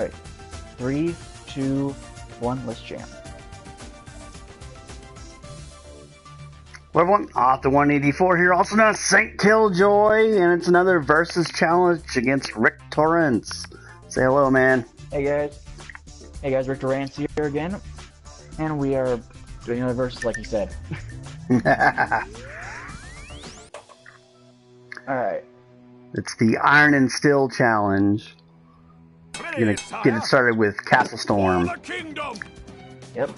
Alright. 3, 2, 1, let's jam. Well, everyone, Author184 here, also known as Saint Killjoy, and it's another versus challenge against Rick Torrance. Say hello, man. Hey guys, Rick Torrance here again, and we are doing another versus like he said. Alright. It's the Iron and Steel challenge. You're gonna get it started with Castle Storm. Yep.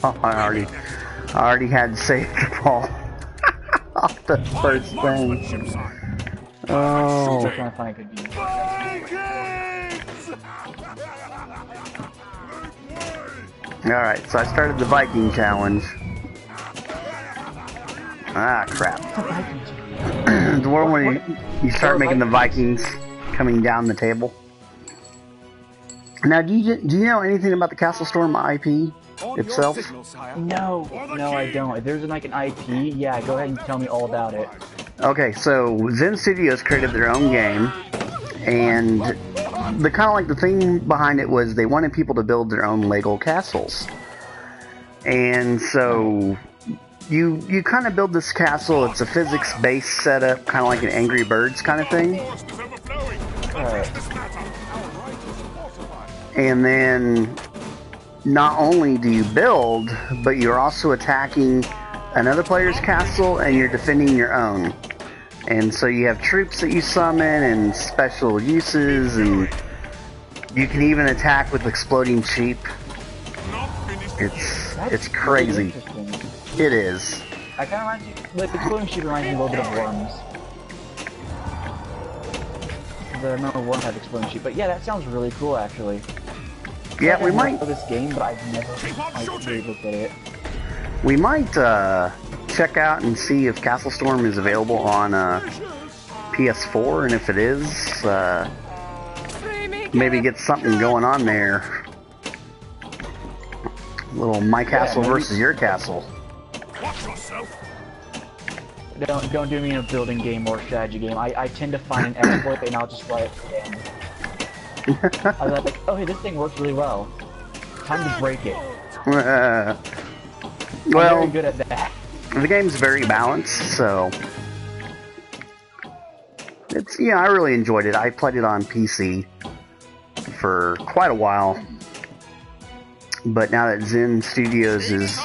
I already had saved the ball off the first thing. Oh. Still trying to find a good game. Alright, so I started the Viking challenge. Ah, crap. The one where you start making the Vikings coming down the table. Now, do you know anything about the Castle Storm IP itself? No, I don't. There's like an IP. Yeah, go ahead and tell me all about it. Okay, so Zen Studios created their own game, and the thing behind it was they wanted people to build their own Lego castles. And so you kind of build this castle. It's a physics-based setup, kind of like an Angry Birds kind of thing. And then not only do you build, but you're also attacking another player's castle and you're defending your own. And so you have troops that you summon and special uses, and you can even attack with exploding sheep. It's crazy. It is. I kind of reminds you, like, exploding sheep reminds me a little bit of Worms. I remember Worms had exploding sheep, but yeah, that sounds really cool actually. Yeah, we might. Know this game, but I've never really looked at it. We might check out and see if Castle Storm is available on PS4, and if it is, maybe get something going on there. A little my castle versus your castle. Don't do me in a building game or strategy game. I tend to find an exploit and I'll just try it again. I was like, oh hey, this thing works really well. Time to break it. Well, I'm very good at that. The game's very balanced, so I really enjoyed it. I played it on PC for quite a while, but now that Zen Studios is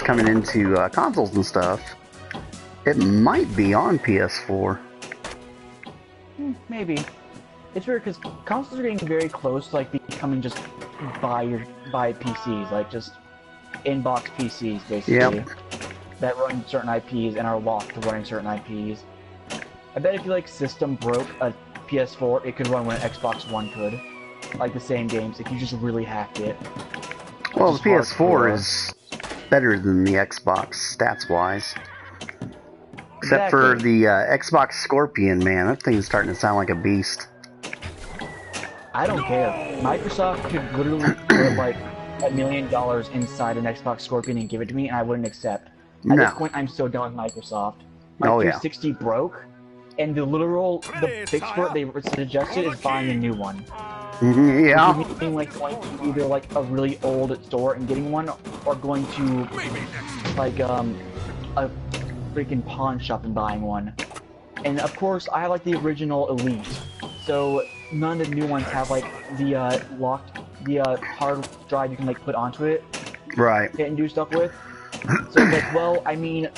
coming into consoles and stuff, it might be on PS4. Maybe. It's weird because consoles are getting very close to like becoming just buy PCs, like just in-box PCs basically. Yep. That run certain IPs and are locked to running certain IPs. I bet if you like system broke a PS4, it could run when an Xbox One could. Like the same games, if you just really hacked it. Well, the PS4 is better than the Xbox stats-wise. Except for the Xbox Scorpion, man. That thing's starting to sound like a beast. I don't care. Microsoft could literally put like $1 million inside an Xbox Scorpion and give it to me, and I wouldn't accept. At this point, I'm so done with Microsoft. My 360 broke, and the fix for it they suggested is buying a new one. Yeah. Meaning like going to either like a really old store and getting one, or going to like a freaking pawn shop and buying one. And of course, I like the original Elite, so none of the new ones have like the hard drive you can like put onto it, right? And do stuff with. So it's like, well, I mean,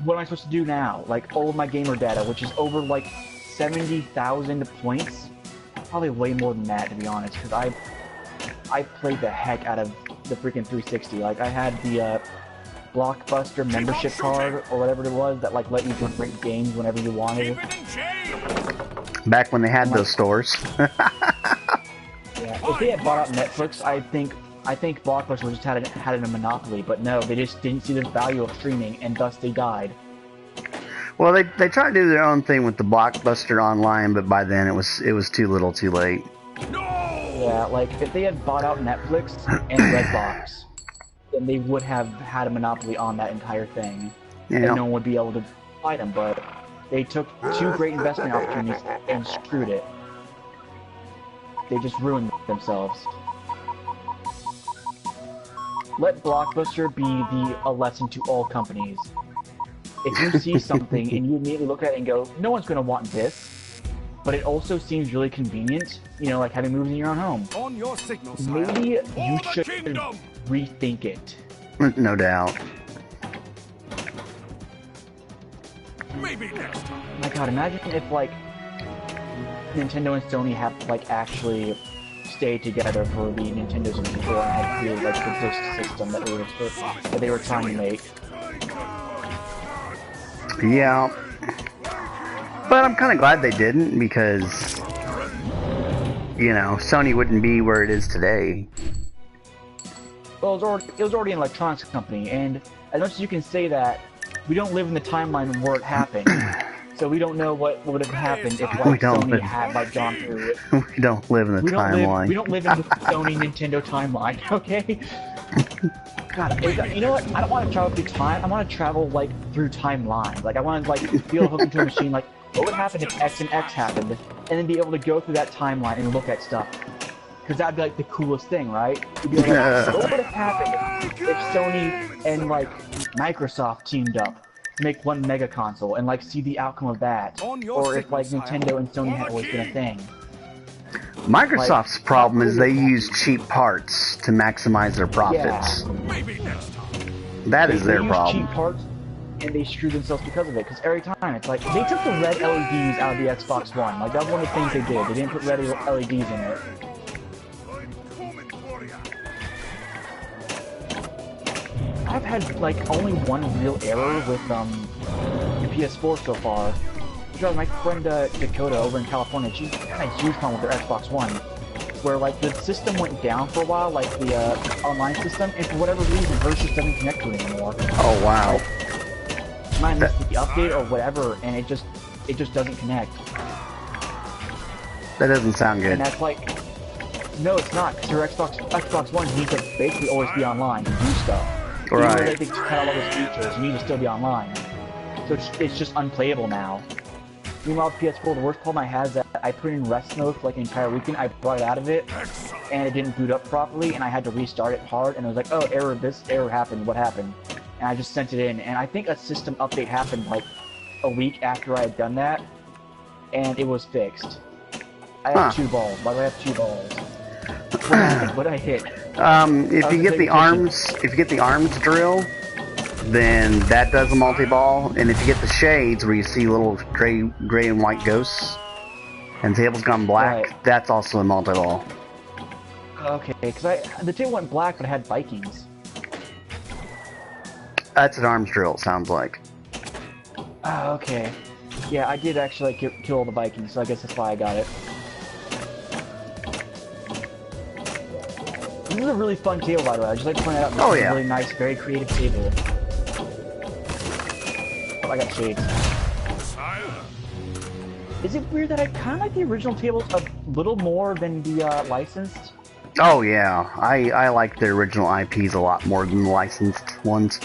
what am I supposed to do now? Like all of my gamer data, which is over like 70,000 points, probably way more than that to be honest, because I played the heck out of the freaking 360. Like I had the Blockbuster membership card or whatever it was that like let you rent games whenever you wanted. Back when they had those stores. Yeah, if they had bought out Netflix, I think Blockbuster just had it in a monopoly, but no, they just didn't see the value of streaming, and thus they died. Well, they tried to do their own thing with the Blockbuster Online, but by then it was too little, too late. Yeah, like if they had bought out Netflix and Redbox, then they would have had a monopoly on that entire thing, and no one would be able to fight them. But They took two great investment opportunities and screwed it. They just ruined themselves. Let Blockbuster be a lesson to all companies. If you see something and you immediately look at it and go, no one's going to want this, but it also seems really convenient, you know, like having movies in your own home. On your signal, maybe you should rethink it. No doubt. Maybe next time. My god, imagine if, like, Nintendo and Sony have, like, actually stayed together for the Nintendo 64 and had created, like, the disc system that they were trying to make. Yeah. But I'm kind of glad they didn't, because, you know, Sony wouldn't be where it is today. Well, it was already an electronics company, and as much as you can say that, we don't live in the timeline where it happened. So we don't know what would have happened if, like, Sony had, like, gone through it. We don't live in the timeline. We don't live in the Sony Nintendo timeline, okay? God, you know what? I don't want to travel through time. I want to travel, like, through timelines. Like, I want to, like, be able to hook into a machine, like, what would happen if X and X happened? And then be able to go through that timeline and look at stuff. Because that'd be, like, the coolest thing, right? You'd be like, what would have happened if Sony and, like, Microsoft teamed up to make one mega console and, like, see the outcome of that? Or if, like, Nintendo and Sony had always been a thing. Microsoft's problem is they use cheap parts to maximize their profits. Yeah. That is their use problem. Cheap parts, and they screw themselves because of it. Because every time it's like they took the red LEDs out of the Xbox One. Like, that was one of the things they did. They didn't put red LEDs in it. I've had, like, only one real error with the PS4 so far. Which was my friend Dakota over in California. She had a huge problem with her Xbox One, where, like, the system went down for a while, like the online system, and for whatever reason, hers just doesn't connect to it anymore. Oh wow! Like, mine missed the update or whatever, and it just doesn't connect. That doesn't sound good. And that's like, no, it's not, because your Xbox One needs to basically always be online and do stuff. Right. Even though they cut out all those features, you need to still be online. So it's just unplayable now. Meanwhile, PS4, the worst problem I had is that I put it in rest mode for like an entire weekend. I brought it out of it, and it didn't boot up properly, and I had to restart it hard, and it was like, oh, error, this error happened, what happened? And I just sent it in, and I think a system update happened like a week after I had done that, and it was fixed. I have 2 balls. Why do I have 2 balls? What did I hit? If you get the arms drill, then that does a multi-ball, and if you get the shades where you see little gray and white ghosts, and table's gone black, right, that's also a multi-ball. Okay, because the table went black, but it had Vikings. That's an arms drill, it sounds like. Oh, okay. Yeah, I did actually kill all the Vikings, so I guess that's why I got it. This is a really fun table, by the way. I just like to point out. Oh, It's yeah. a really nice, very creative table. Oh, I got shades. Is it weird that I kind of like the original tables a little more than the licensed? Oh yeah, I like the original IPs a lot more than the licensed ones.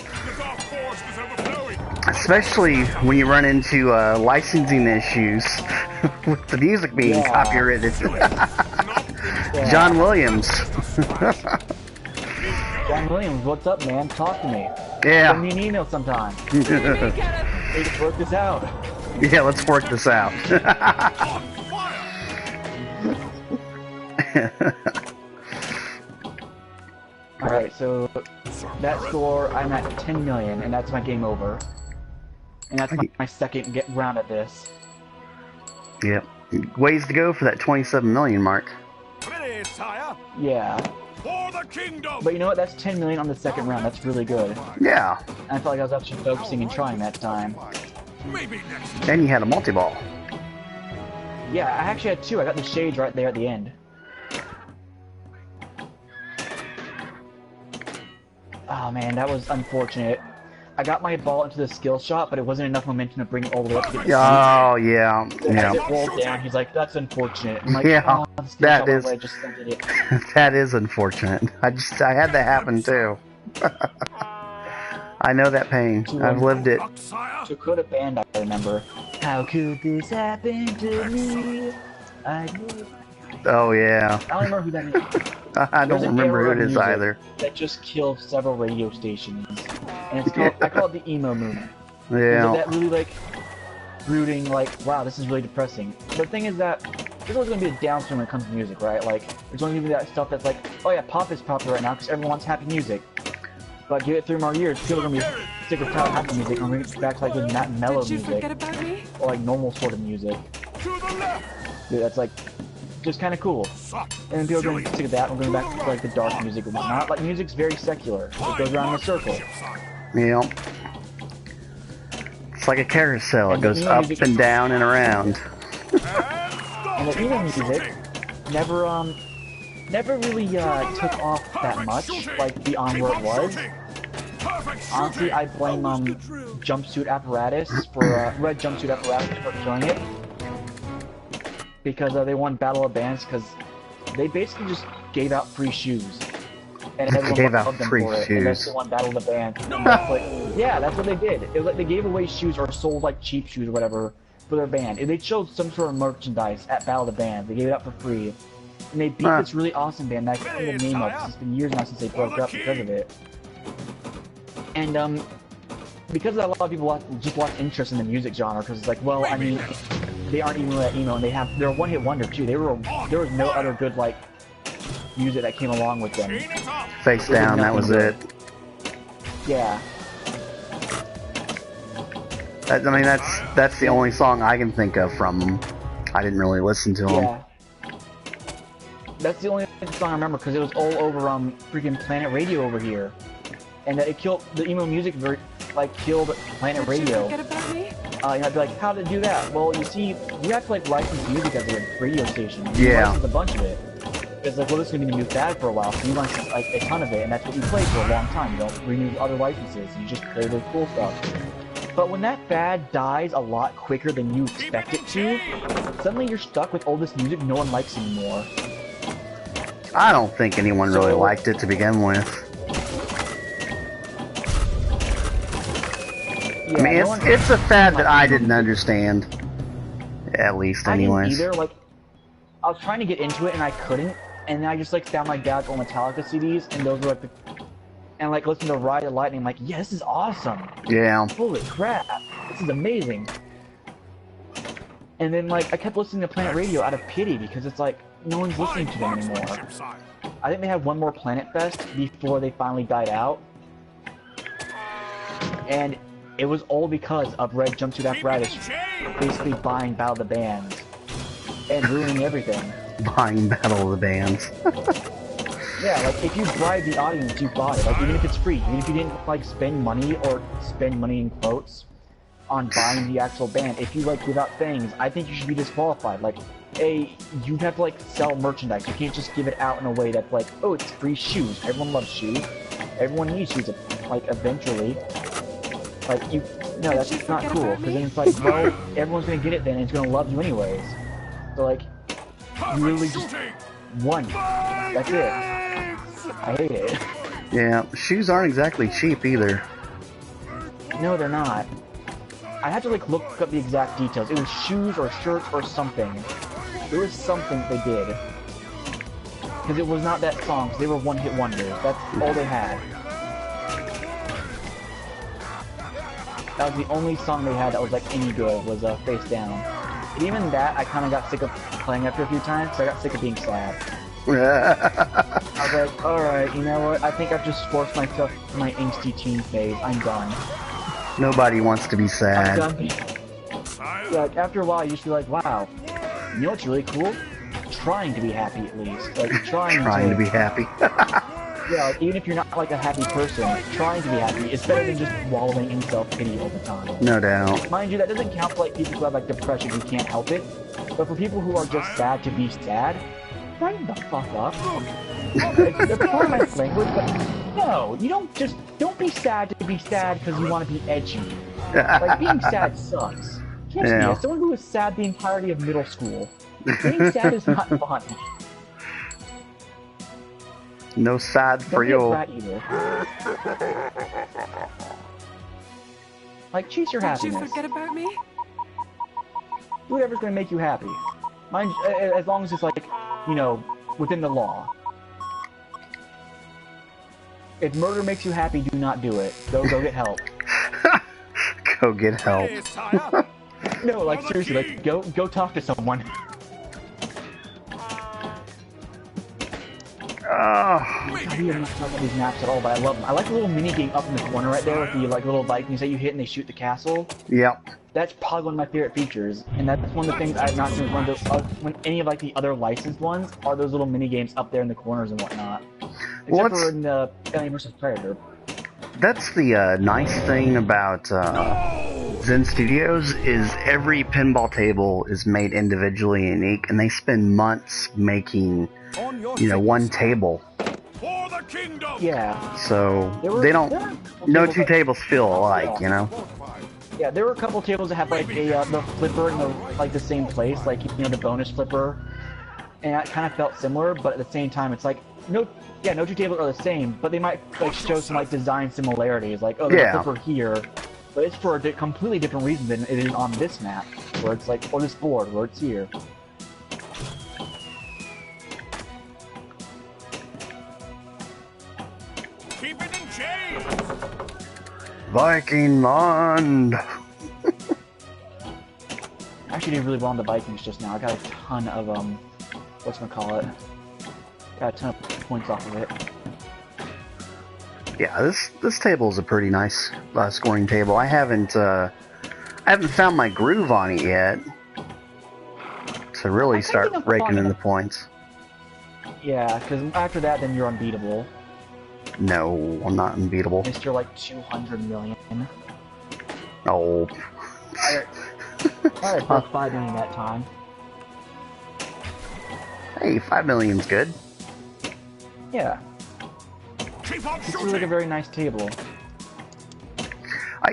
Especially when you run into licensing issues with the music being copyrighted. Yeah. John Williams. John Williams, what's up, man? Talk to me. Yeah. Send me an email sometime. Let's work this out. Yeah, let's work this out. Alright, so that score, I'm at 10 million, and that's my game over. And that's my second round at this. Yep. Ways to go for that 27 million mark. Yeah. For the kingdom. But you know what? That's 10 million on the second round. That's really good. Yeah. I felt like I was actually focusing and trying that time. Maybe next. And you had a multi-ball. Yeah, I actually had 2. I got the shades right there at the end. Oh man, that was unfortunate. I got my ball into the skill shot, but it wasn't enough momentum to bring it all the way up to the Oh, yeah. As it rolled down, he's like, that's unfortunate. I'm like, Yeah, oh, the skill that shot is- I just sent it. That is unfortunate. I had that happen too. I know that pain. I've lived it. To could a band, I remember. How could this happen to me? I knew. Oh yeah. I don't remember who that is. I don't remember who it is either. That just killed several radio stations, and it's called, I call it the emo movement. Yeah. That really like brooding, like, wow, this is really depressing. But the thing is that there's always going to be a downswing when it comes to music, right? Like, there's going to be that stuff that's like, oh yeah, pop is popular right now because everyone wants happy music. But give it 3 more years, people are going to be sick of happy music, and we're going to get back to like this mellow music, or like normal sort of music. Dude, that's like just kind of cool. And then people are going to get sick of that, and we're going back to like the dark music and whatnot. Like, music's very secular. It goes around in a circle. Yeah. It's like a carousel. It goes up and down and around. And the emo music never really took off that much, like beyond where it was. Honestly, I blame Jumpsuit Apparatus for Red Jumpsuit Apparatus for killing it, because they won Battle of Bands because they basically just gave out free shoes. And everyone gave out loved them free for it, shoes. and that's the one Battle of the Band. Yeah, that's what they did. It was like they gave away shoes or sold like cheap shoes or whatever for their band. And they showed some sort of merchandise at Battle of the Band. They gave it out for free. And they beat this really awesome band that I can't remember the name of. It's been years now since they broke up because of it. And because of that, a lot of people just lost interest in the music genre because it's like, well, I mean, they aren't even that emo, and they're a one-hit wonder too. There was no other good like music that came along with them. Face Down, that was it. Yeah. I mean, that's the only song I can think of from them. I didn't really listen to them. Yeah. That's the only song I remember because it was all over freaking Planet Radio over here, and it killed the emo music. Like killed Planet Radio. I'd be like, how did it do that? Well, you see, you have to like license music as a radio station. You license a bunch of it. It's like, well, this is gonna be the new fad for a while, so you license like a ton of it, and that's what you play for a long time. You don't renew other licenses. You just play the cool stuff. But when that fad dies a lot quicker than you expect it to, suddenly you're stuck with all this music no one likes anymore. I don't think anyone really liked it to begin with. Yeah, I mean, it's a fad that I didn't understand. At least, anyways. I didn't either. Like, I was trying to get into it and I couldn't, and then I just like found my dad's old Metallica CDs, and those were like and like listened to Ride the Lightning. I'm like, yeah, this is awesome. Yeah. Holy crap, this is amazing. And then like I kept listening to Planet Radio out of pity because it's like no one's listening to them anymore. I think they had one more Planet Fest before they finally died out, and it was all because of Red Jumpsuit Apparatus basically buying Battle of the Bands and ruining everything. Buying Battle of the Bands. Yeah, like if you bribe the audience, you bought it. Like even if it's free, even if you didn't like spend money or spend money in quotes on buying the actual band, if you like give out things, I think you should be disqualified. Like, you have to like sell merchandise. You can't just give it out in a way that's like, oh, it's free shoes. Everyone loves shoes. Everyone needs shoes. Like eventually. Like, no, that's just not cool, because then it's like, well, everyone's gonna get it then, and it's gonna love you anyways. So, like, you literally just won. That's it. I hate it. Yeah, shoes aren't exactly cheap either. No, they're not. I had to, like, look up the exact details. It was shoes or shirts or something. There was something they did. Because it was not that song, because they were one-hit wonders. That's all they had. That was the only song they had that was like any good, was Face Down. And even that, I kind of got sick of playing after a few times, so I got sick of being sad. I was like, alright, you know what, I think I've just forced myself to my angsty teen phase, I'm done. Nobody wants to be sad. I'm done. Like, after a while, you just be like, wow, you know what's really cool? Trying to be happy at least. Like, trying to be happy. Yeah, like, even if you're not like a happy person, trying to be happy is better than just wallowing in self-pity all the time. No doubt. Mind you, that doesn't count for like people who have like depression who can't help it. But for people who are just sad to be sad, brighten the fuck up. It's part of my language, but no, you don't be sad to be sad because you want to be edgy. Like, being sad sucks. Trust me, as someone who was sad the entirety of middle school, being sad is not fun. No sad for you. Like, chase your Did you happiness. forget about me? Do whatever's gonna make you happy. Mind, as long as it's like, you know, within the law. If murder makes you happy, do not do it. Go get help. Go get help. Here, sire. No, like seriously, like go talk to someone. Oh, I have not talked about these maps at all, but I love them. I like the little mini game up in the corner right there with the like little Vikings that you hit and they shoot the castle. yep. That's probably one of my favorite features, and that's one of the things I've not seen when any of like the other licensed ones are those little mini games up there in the corners and whatnot. Except for in Alien vs Predator. That's the nice thing about Zen Studios is every pinball table is made individually unique, and they spend months making, On your you know, one signals. table. For the kingdom. Yeah. So There were- they don't. there were a couple No tables two that- tables feel alike, you know. Yeah, there were a couple tables that have like the flipper in the like the same place, like you know the bonus flipper, and that kind of felt similar. But at the same time, it's like no two tables are the same, but they might like show some like design similarities, like oh there's Yeah. a flipper here, but it's for a completely different reason than it is on this map, where it's like or this board where it's here. Keep it in chains. Viking land. I actually did really well on the Vikings just now. I got a ton of whatchamacallit. Got a ton of points off of it. Yeah, this table is a pretty nice scoring table. I haven't found my groove on it yet to really I think start it'll raking find in the it. points. Yeah, because after that, then you're unbeatable. No, I'm not unbeatable. Mr. like 200 million. Oh, Alright, broke 5 million that time. hey, 5 million's good. Yeah, Keep on it's really shooting. like a very nice table. I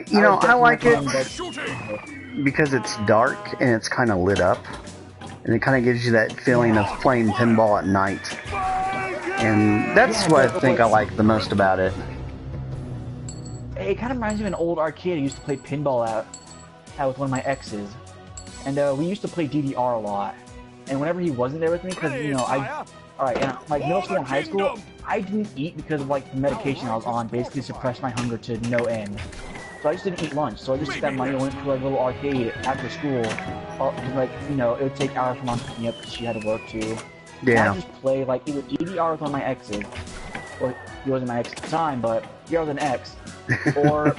like it Keep on shooting. because it's dark and it's kind of lit up, and it kind of gives you that feeling of playing pinball at night. And that's Yeah, what I but think I what's- like the most about it. It kind of reminds me of an old arcade I used to play pinball at with one of my exes. And we used to play DDR a lot. And whenever he wasn't there with me, because, you know, Alright, and like middle school and high school, I didn't eat because of like the medication I was on basically suppressed my hunger to no end. So I just didn't eat lunch. So I just took that money and went to like a little arcade after school. Like, you know, it would take hours for mom to pick me up because she had to work too. Yeah. I just play like either DDR with one of my exes, or he wasn't my ex at the time, but DDR was an ex, or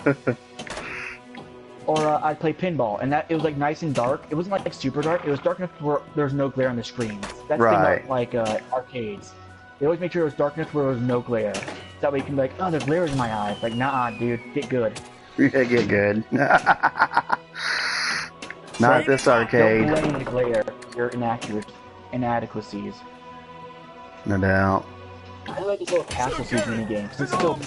I'd play pinball, and that it was like nice and dark. It wasn't like super dark. It was dark enough where there was no glare on the screens. That's the thing Right. about like arcades. They always make sure it was dark enough where there was no glare. That way you can be like, oh, there's glares in my eyes. Like, nah, dude, get good. Yeah, get good. Not this Don't arcade. blame the glare. Your inadequacies. No doubt. I like this little castle siege mini game. It's still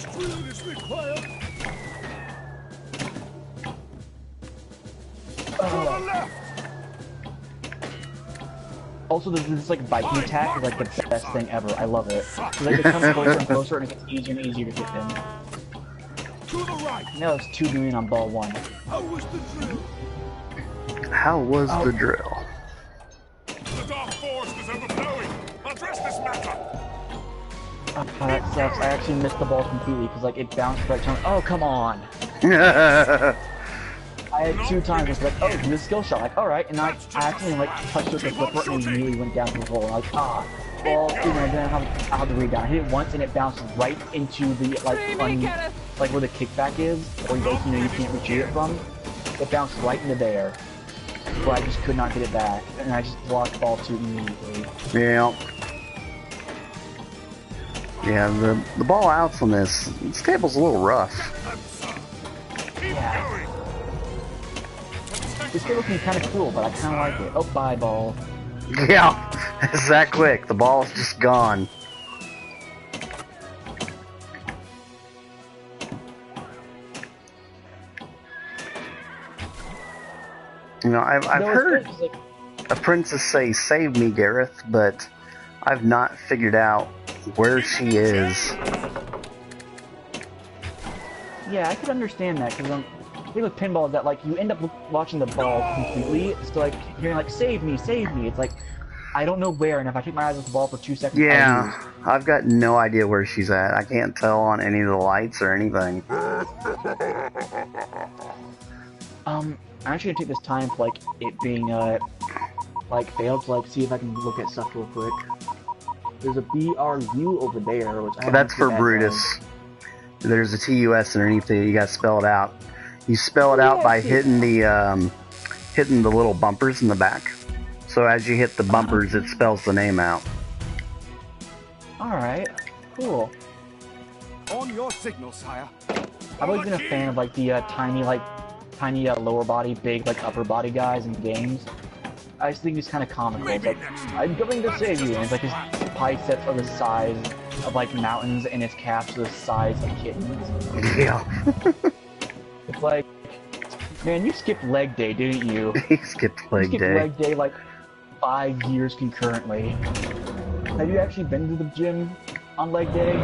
also this like Viking attack is like the best thing ever. I love it. It's like it comes closer and closer and it gets easier and easier to hit them. To the right. Now it's 2 million on ball 1. How was the drill? How was the drill? The dark forest is overflowing. Address this matter. That sucks. I actually missed the ball completely because like it bounced right time. Oh come on! I had 2 times. It's like, oh, do the skill shot. Like, all right, and I accidentally like touched it with the flipper and it immediately went down to the hole. Like, well, you know, then I have to read down. I hit it once and it bounced right into the like like where the kickback is, or you know you can't retrieve it from. It bounced right into there, but I just could not get it back, and I just lost ball 2 immediately. Yeah. Yeah, the ball outs on this table's a little rough. Keep Yeah. going. This game looking kind of cool, but I kind of like it. Oh, bye, ball. Yeah, it's that quick. The ball's just gone. You know, I've No, it's heard good, 'cause, like, a princess say, "Save me, Gareth," but I've not figured out where she is. yeah, I could understand that because thing with pinball is that like you end up watching the ball completely, so like hearing like save me, save me. It's like I don't know where, and if I take my eyes off the ball for 2 seconds, Yeah, I've got no idea where she's at. I can't tell on any of the lights or anything. I'm actually gonna take this time for like it being like failed to like see if I can look at stuff real quick. There's a BRU over there, which I don't That's know for what that Brutus. There's a TUS underneath it. You gotta spell it out. You spell it out by hitting the little bumpers in the back. So as you hit the bumpers, it spells the name out. Alright, cool. On your signal, sire. I've always been a fan of like the tiny lower body, big like upper body guys in games. I just think it's kind of comical. It's like, I'm coming to save you, and it's like his biceps are the size of like mountains, and his calves are the size of kittens. Yeah. It's like, man, you skipped leg day, didn't you? He skipped leg You skipped day. leg day like 5 years concurrently. Have you actually been to the gym on leg day?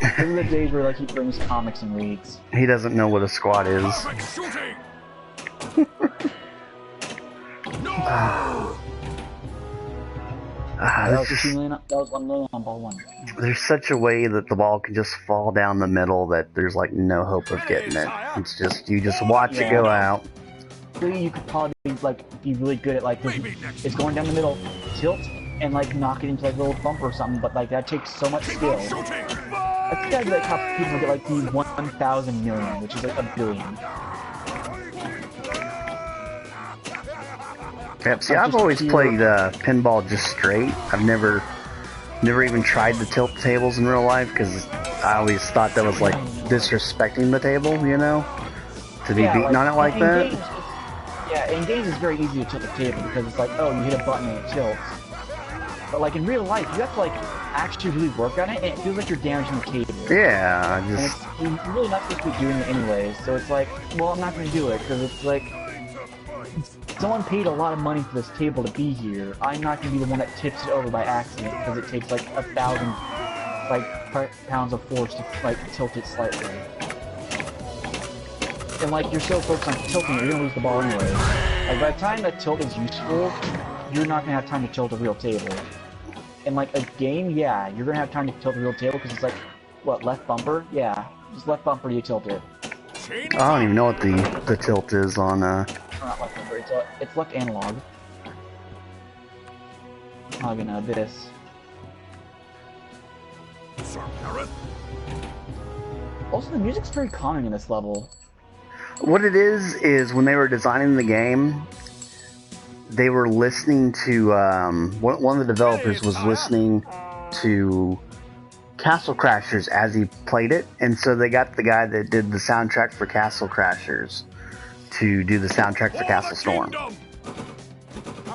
These are the days where like he brings comics and reads. He doesn't know what a squat is. Perfect shooting. That was 1 million on ball 1. There's such a way that the ball can just fall down the middle that there's like no hope of getting it. It's just, you just watch it go out. Really, you could probably like be really good at like this. It's going down the middle, tilt, and like knock it into like a little bumper or something. But like that takes so much skill. I think that's like how people get like the 1,000 million, which is like a billion. Yep, see, I've always played pinball just straight. I've never even tried the tilt tables in real life because I always thought that was like disrespecting the table, you know, to be beaten on it like that. Games, yeah, in games it's very easy to tilt the table because it's like, oh, you hit a button and it tilts. But like in real life, you have to like actually really work on it, and it feels like you're damaging the table. Yeah, And it's, you're really not supposed to be doing it anyways. So it's like, well, I'm not going to do it because it's like, someone paid a lot of money for this table to be here. I'm not going to be the one that tips it over by accident because it takes like 1,000 like pounds of force to like tilt it slightly. And like you're so focused on tilting it, you're gonna lose the ball anyway. Like by the time that tilt is useful, you're not gonna have time to tilt a real table. In like a game, yeah, you're gonna have time to tilt a real table because it's like, what, left bumper? Yeah, just left bumper, you tilt it. I don't even know what the tilt is on Not left bumper, it's left analog. I'm gonna this. Sir Gareth. Also, the music's very calming in this level. What it is when they were designing the game, they were listening to, one of the developers was listening to Castle Crashers as he played it, and so they got the guy that did the soundtrack for Castle Crashers to do the soundtrack for Castle Storm.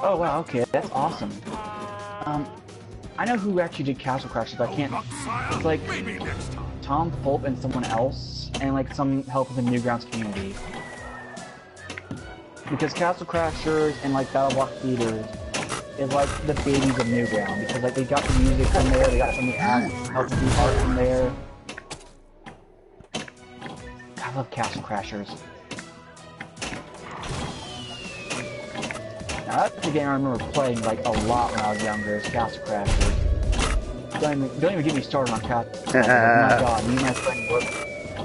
Oh wow, okay, that's awesome. I know who actually did Castle Crashers, but I can't. It's like Tom Fulp and someone else, and like some help with the Newgrounds community. Because Castle Crashers and like Battle Block Theaters is like the babies of Newground, because like they got the music from there, they got it from the app, helped do art from there. I love Castle Crashers. Now that's a game I remember playing like a lot when I was younger, is Castle Crashers. Don't even get me started on Castle Crashers. Oh my god, me and my friend work.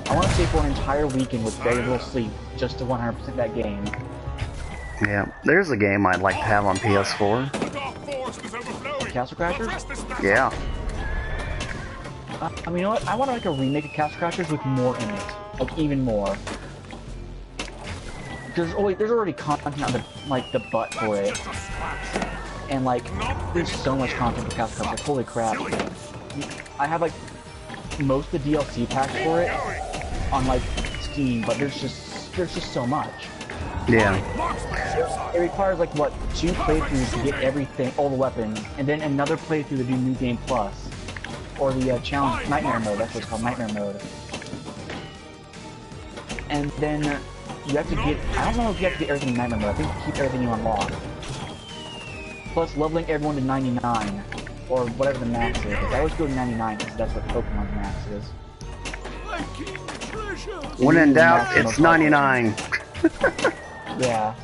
I want to stay for an entire weekend with very little sleep just to 100% that game. Yeah, there's a game I'd like to have on PS4. Castle Crashers? Yeah. I mean, you know what? I want to make a remake of Castle Crashers with more in it. Like, even more. There's already content on the butt for it. And like, there's so much content for Castle Crashers. Holy crap. I have like, most of the DLC packs for it on like, Steam, but there's just so much. Yeah. It requires like what, 2 playthroughs to get everything, all the weapons, and then another playthrough to do New Game Plus, or the challenge Nightmare Mode. That's what it's called, Nightmare Mode. And then you have to get, I don't know if you have to get everything in Nightmare Mode. I think you keep everything you unlock. Plus leveling everyone to 99, or whatever the max is. I always go to 99 because that's what Pokemon's max is. When in doubt, maximum it's 99. Yeah.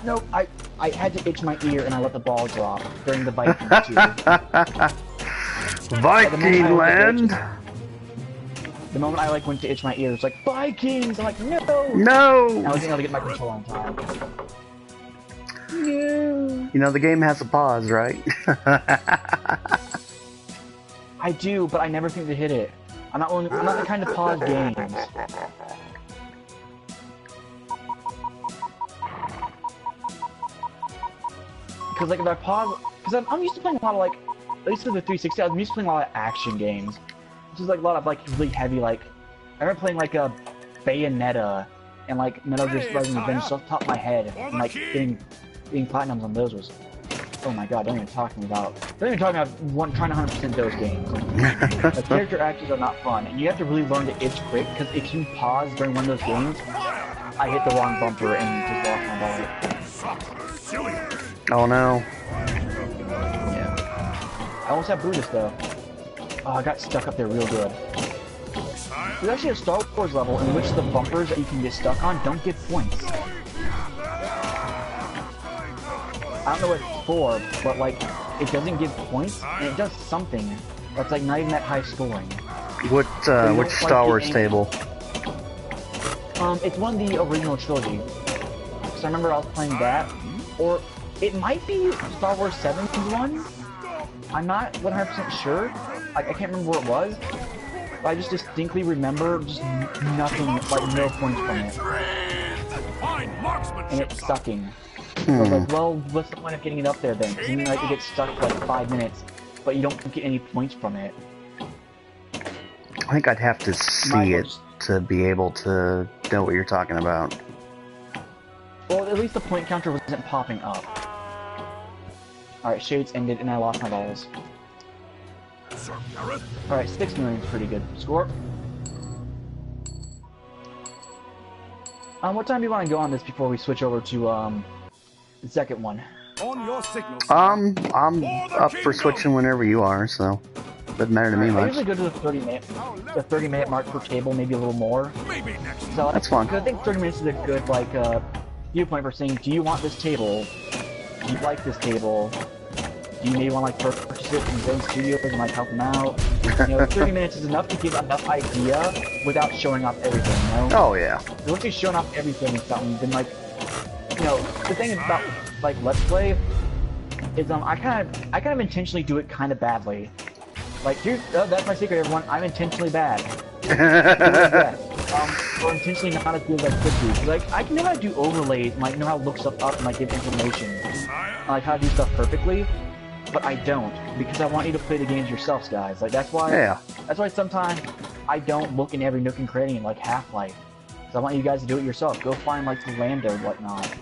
Nope, I had to itch my ear and I let the ball drop during the Vikings too. Viking land! The moment I went to itch my ear, it's like, Vikings! I'm like, no! No! I wasn't able to get my control on time. No! You know, the game has a pause, right? I do, but I never think to hit it. I'm not the kind to pause games. Because like if I pause, because I'm used to playing a lot of like, at least with the 360, I'm used to playing a lot of action games. Which is like a lot of like really heavy like, I remember playing like a Bayonetta and like Metal Gear Rising Revenge off the top of my head, and like getting platinums on those was, oh my god, don't even talk to me about trying to 100% those games. The character actors are not fun, and you have to really learn to itch quick, because if you pause during one of those games, I hit the wrong bumper and just lost my ball. Oh no. Yeah. I almost have Brutus though. Oh, I got stuck up there real good. There's actually a Star Wars level in which the bumpers that you can get stuck on don't give points. I don't know what it's for, but like, it doesn't give points, and it does something that's like not even that high scoring. Which Star Wars table? It's one of the original trilogy. So I remember I was playing that, or it might be Star Wars 7's one. I'm not 100% sure. I can't remember what it was. But I just distinctly remember just nothing, like no points from it. And it's sucking. So I was like, well, what's the point of getting it up there then? Because you like, it gets stuck for like 5 minutes, but you don't get any points from it. I think I'd have to see it to be able to know what you're talking about. Well, at least the point counter wasn't popping up. Alright, Shades ended and I lost my balls. Alright, 6 million is pretty good score. What time do you want to go on this before we switch over to the second one? On your signal. I'm up for switching whenever you are, so doesn't matter to me I much. usually go to the 30-minute mark per table, maybe a little more. So That's fine. I think 30 minutes is a good like viewpoint for saying, do you want this table? Do you like this table? Do you maybe want to like purchase it from Zen Studios and like help them out? You know, 30 minutes is enough to give enough idea without showing off everything, you know? Oh yeah. So once you're showing off everything and something, then like, you know, the thing about like Let's Play is I kind of intentionally do it kind of badly. Like that's my secret, everyone. I'm intentionally bad. Or intentionally not as good as I could be. Like I can know how to do overlays, and, like know how to look stuff up and like give information, and, like how to do stuff perfectly. But I don't, because I want you to play the games yourselves, guys. Like that's why. Yeah. That's why sometimes I don't look in every nook and cranny in like Half-Life. Because I want you guys to do it yourself. Go find like the Lambda or whatnot.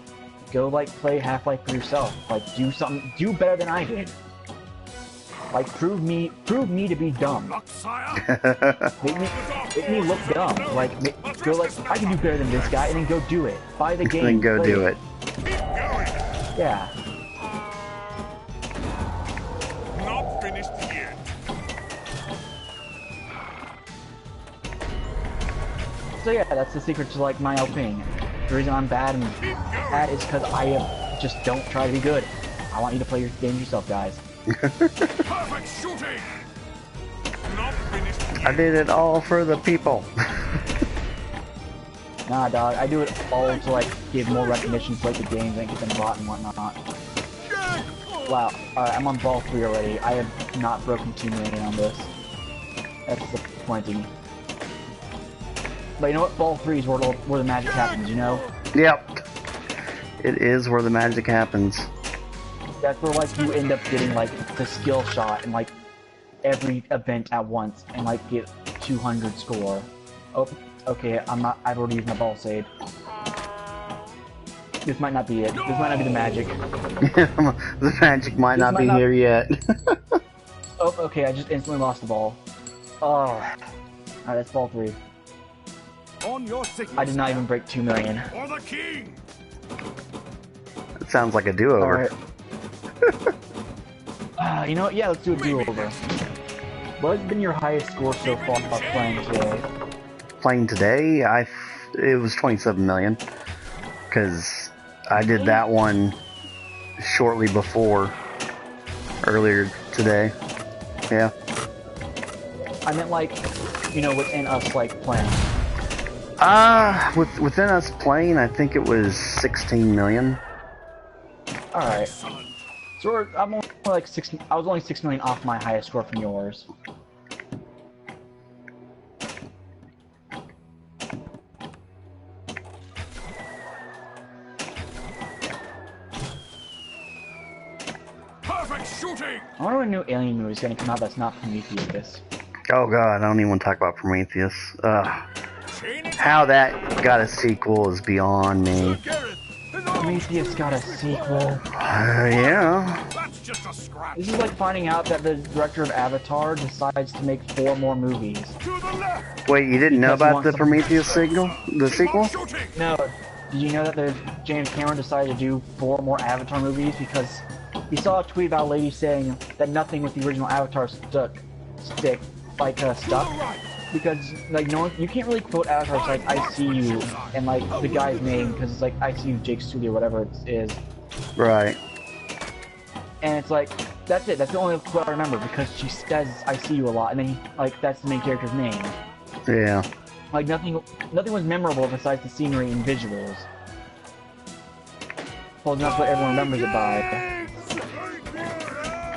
Go like play Half-Life for yourself. Like do better than I did. Like prove me to be dumb. Make me look dumb. Like go like I can do better than this guy, and then go do it. Buy the game. Then go do it. Yeah. Not finished yet. So yeah, that's the secret to like my LPing. The reason I'm bad is because I just don't try to be good. I want you to play your games yourself, guys. Perfect shooting. Not finished yet. I did it all for the people. Nah, dog. I do it all to like give more recognition to like the games and get them bought and whatnot. Wow. Alright, I'm on ball 3 already. I have not broken 2 million on this. That's disappointing. But you know what? Ball 3 is where the magic happens, you know? Yep. It is where the magic happens. That's where like you end up getting like the skill shot in like every event at once and like get 200 score. Oh, okay, I've already used my ball save. This might not be it. This might not be the magic. The magic might not be here yet. Oh, okay, I just instantly lost the ball. Oh. Alright, that's ball 3. On your signal. I did not even break 2 million. For the king. It sounds like a do-over. Alright. You know what? Yeah, let's do a do-over. What has been your highest score so far playing today? playing today, it was 27 million. Because I did that one shortly before, earlier today. Yeah. I meant like, you know, within us like playing. Within us playing, I think it was 16 million. All right. So I'm only like 6. I was only 6 million off my highest score from yours. Perfect shooting. I wonder when a new Alien movie is gonna come out that's not Prometheus. Oh god, I don't even want to talk about Prometheus. How that got a sequel is beyond me. Prometheus got a sequel. Yeah. That's just a scratch. This is like finding out that the director of Avatar decides to make 4 more movies. To the left. Wait, you didn't know Because he about wants the some- Prometheus sequel? The sequel? Shooting. No, did you know that James Cameron decided to do 4 more Avatar movies because he saw a tweet about a lady saying that nothing with the original Avatar stuck. Because like no one, you can't really quote Avatar it's like I see you and like the guy's name because it's like I see you Jake Sully or whatever it is. Right. And it's like that's it. That's the only quote I remember because she says I see you a lot and then like that's the main character's name. Yeah. Like nothing was memorable besides the scenery and visuals. Well, that's what everyone remembers it by.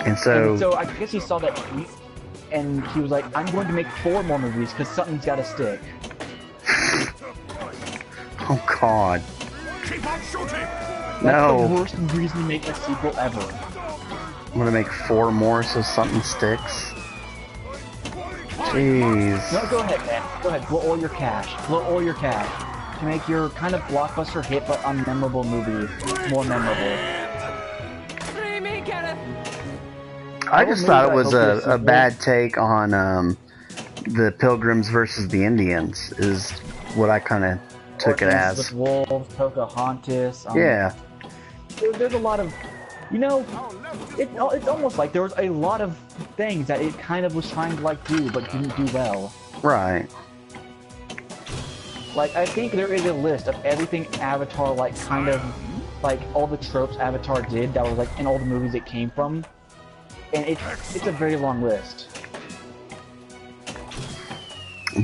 And so, And so I guess he saw that tweet, and he was like, I'm going to make 4 more movies because something's got to stick. oh god. Keep on shooting. That's No. the worst reason to make a sequel ever. I'm gonna make 4 more so something sticks. Jeez. No, go ahead, man. Go ahead. Blow all your cash. Blow all your cash. To make your kind of blockbuster hit but unmemorable movie more memorable. I just thought it was a bad take on the Pilgrims versus the Indians, is what I kind of took it as. With Wolves, Pocahontas. Yeah. There's a lot of, you know, it's almost like there was a lot of things that it kind of was trying to like do but didn't do well. Right. Like, I think there is a list of everything Avatar, like, kind of, like, all the tropes Avatar did that was, like, in all the movies it came from. And it's a very long list.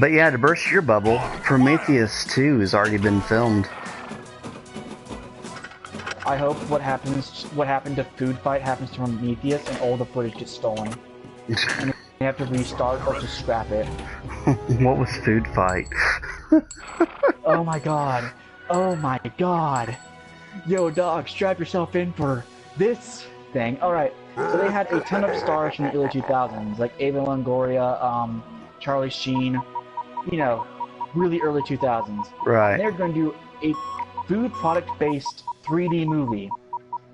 But yeah, to burst your bubble, Prometheus 2 has already been filmed. I hope what happened to Food Fight happens to Prometheus and all the footage gets stolen. And they have to restart or just scrap it. What was Food Fight? Oh my god. Oh my god. Yo, dog, strap yourself in for this thing. Alright, so they had a ton of stars from the early 2000s, like Ava Longoria, Charlie Sheen, you know, really early 2000s. Right. And they're going to do a food product-based 3D movie.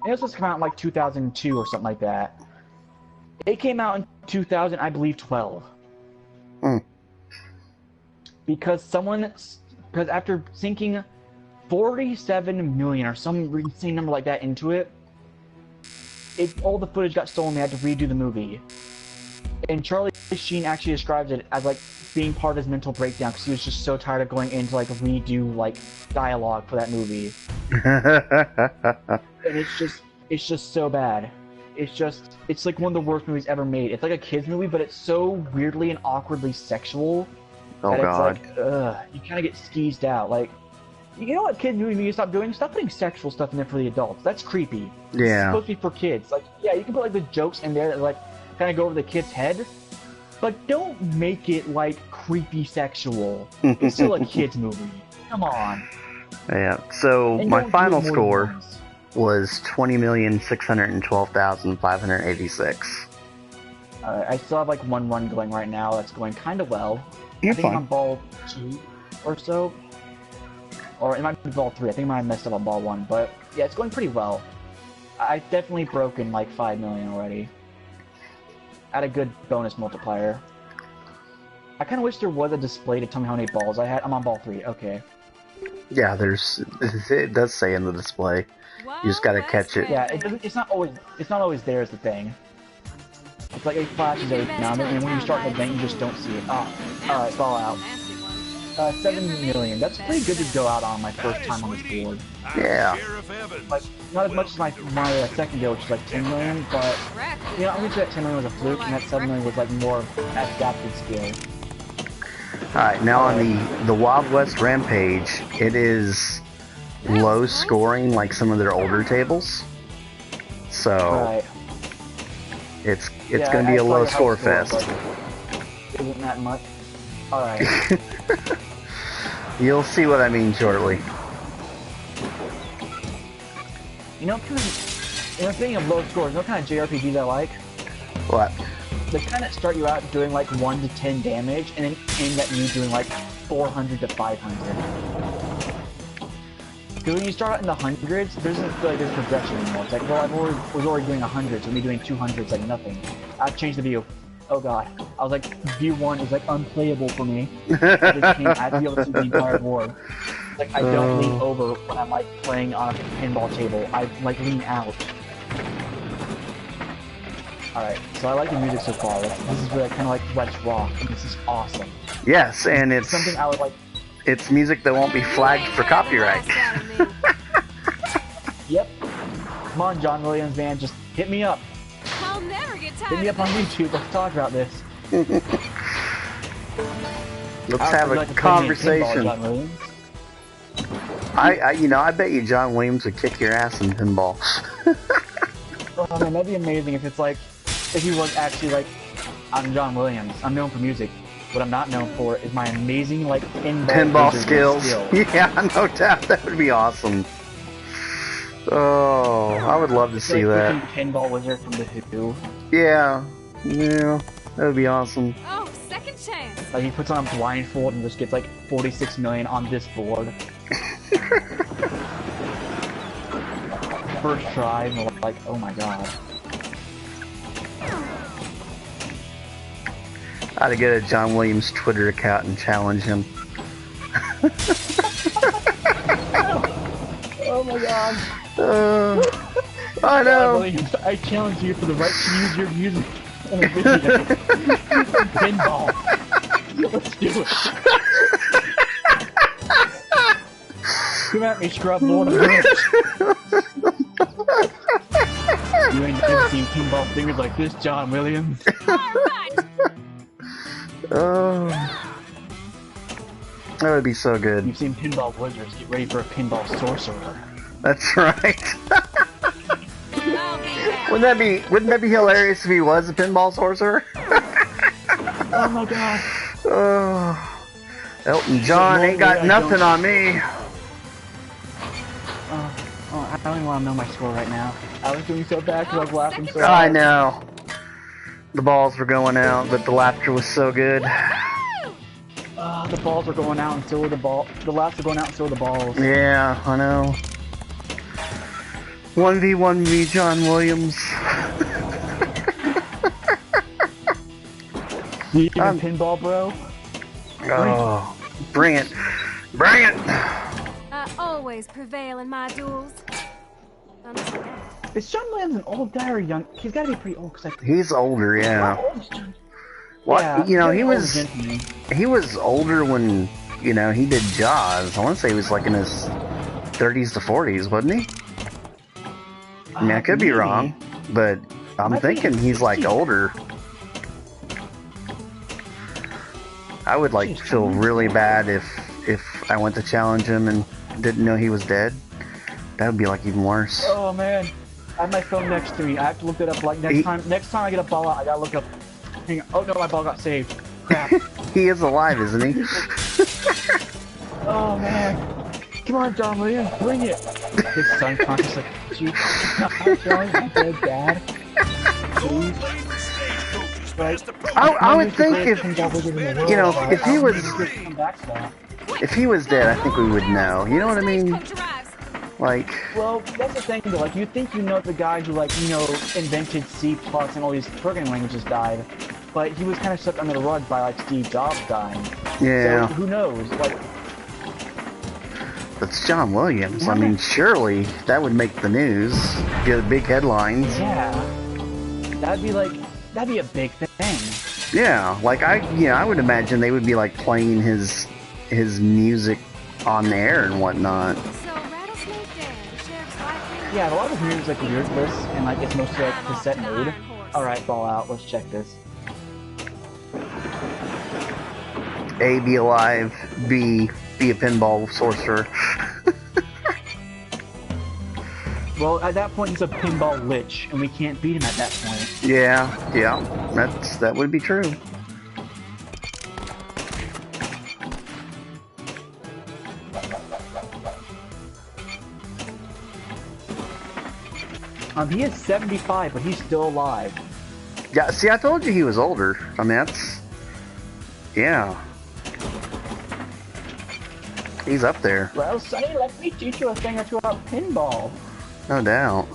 And it was supposed to come out in like 2002 or something like that. It came out in 2000, I believe, 12. Because after sinking 47 million or some insane number like that into it, all the footage got stolen. They had to redo the movie. And Charlie Sheen actually describes it as like being part of his mental breakdown because he was just so tired of going into like redo like dialogue for that movie. And it's just so bad. It's like one of the worst movies ever made. It's like a kids movie, but it's so weirdly and awkwardly sexual. Oh that god. It's like, you kind of get skeezed out. Like, you know what kids movies need to stop doing? Stop putting sexual stuff in there for the adults. That's creepy. Yeah. It's supposed to be for kids. Like, yeah, you can put like the jokes in there that like kind of go over the kid's head, but don't make it like creepy sexual. It's still a kids movie. Come on. Yeah. So And my don't do final it more than score once. was 20,612,586. I still have like one run going right now that's going kind of well. You're I think I'm fine. on ball 2 or so. Or it might be ball 3. I think I might have messed up on ball 1. But yeah, it's going pretty well. I've definitely broken like 5 million already. At a good bonus multiplier. I kind of wish there was a display to tell me how many balls I had. I'm on ball 3. Okay. Yeah, it does say in the display. You just gotta catch it. Yeah, it's not always there is the thing. It's like it flashes every now and then, and when you start an event, you just don't see it. Oh, alright, ball out. 7 million. That's pretty good to go out on my first time on this board. Yeah. Like, not as much as my second deal, which is like 10 million, but, you know, I'm gonna say that 10 million was a fluke, and that 7 million was like more adapted skill. Alright, now on the Wild West Rampage, it is low scoring like some of their older tables. So, Right. it's Yeah, gonna be a I low saw score your fest. house score, but isn't that much? Alright. You'll see what I mean shortly. You know, speaking of low scores, you know what kind of JRPGs I like? What? They kind of start you out doing like 1 to 10 damage, and then end at you doing like 400 to 500. Because when you start out in the hundreds, there isn't like this progression anymore. It's like, well, was already doing 100, so me doing 200 is like nothing. I've changed the view. Oh god. I was like, view 1 is like unplayable for me. I have to be able to see the entire board. Like, I don't lean over when I'm like playing on a pinball table. I like lean out. Alright, so I like the music so far. Like, this is really kind of like Let's Rock, and this is awesome. Yes, and it's Something I would like. it's music that won't be flagged for copyright. Yep. Come on, John Williams, man, just hit me up. I'll never get tired. Hit me up on YouTube. Let's talk about this. Let's have a conversation. John Williams. I bet you John Williams would kick your ass in pinball. Oh man, that'd be amazing if it's like, if he was actually like, I'm John Williams. I'm known for music. What I'm not known for is my amazing like Pinball skills. Yeah, no doubt. That would be awesome. Oh, I would love to see like that. Pinball wizard from the Who. Yeah, that would be awesome. Oh, second chance. Like he puts on a blindfold and just gets like 46 million on this board. First try, and we're like, oh my god. I ought to get a John Williams Twitter account and challenge him. Oh my god. I know. Williams, I challenge you for the right to use your music in a video. Pinball. Let's do it. Come at me, scrub lord of rich. You ain't never seen pinball fingers like this, John Williams. Oh, that would be so good. You've seen pinball wizards. Get ready for a pinball sorcerer. That's right. Wouldn't that be hilarious if he was a pinball sorcerer? Oh my god. Oh, Elton John ain't got nothing on me. Oh, I don't even want to know my score right now. I was doing so bad because I was laughing so hard. I know. The balls were going out, but the laughter was so good. The balls are going out and so are the laughs are going out and so are the balls. Yeah, I know. 1v1v John Williams. You even pinball, bro? Oh, bring it. Bring it! I always prevail in my duels. Is John Williams an old guy or young? He's gotta be pretty old, because He's older, yeah. How old is John? What? Yeah, You know, he very was old gentleman. he was older when, you know, he did Jaws. I want to say he was like in his 30s to 40s, wasn't he? I mean, I could be Maybe. wrong, but I'm Might be thinking he's like 60s. older. I would like Jeez, feel really bad if I went to challenge him and didn't know he was dead. That would be like even worse. Oh man, I have my phone next to me. I have to look it up. Like next time I get a ball out, I gotta look up. Hang on. Oh no, my ball got saved. Crap. He is alive, isn't he? Oh man. Come on, John Williams, bring it. His son conscious like, you not showing my dead dad. Please. Right. I would think if you know if he was dead, I think we would know. You know what I mean? Like, well, that's the thing though. Like, you think you know the guy who, like, you know, invented C+ and all these programming languages died, but he was kind of stuck under the rug by like Steve Jobs dying. yeah. So who knows? Like, It's John Williams. I mean, surely that would make the news, get big headlines. yeah, that'd be a big thing. Yeah, like I would imagine they would be like playing his his music on the air and whatnot. So, Rattlesnake Dan, the sheriff's wife. Yeah, a lot of his music's like weirdless, and like it's mostly like cassette mode. Alright, Fallout, let's check this. A, be alive. B, be a pinball sorcerer. Well, at that point, he's a pinball lich, and we can't beat him at that point. Yeah, that would be true. He is 75, but he's still alive. Yeah, see, I told you he was older. I mean, that's... Yeah. He's up there. Well, Sonny, let me teach you a thing or two about pinball. No doubt.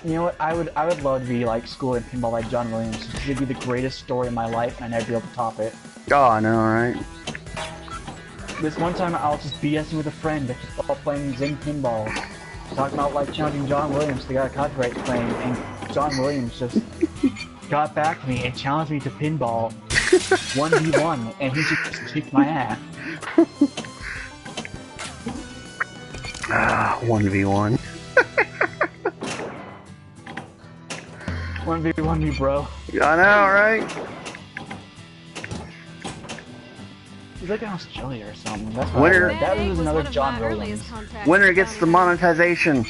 You know what? I would love to be like schooled in pinball like John Williams. It'd be the greatest story of my life, and I'd never be able to top it. Oh, I know, right? This one time, I was just BSing with a friend, just while playing Zen Pinball, talking about like challenging John Williams to get a copyright claim, and John Williams just got back to me and challenged me to pinball 1v1, and he just kicked my ass. 1v1. 1v1 me, bro. I know, right? He's like in Australia or something. That's what Winner. I heard. That was another John Williams. Winner gets the monetization.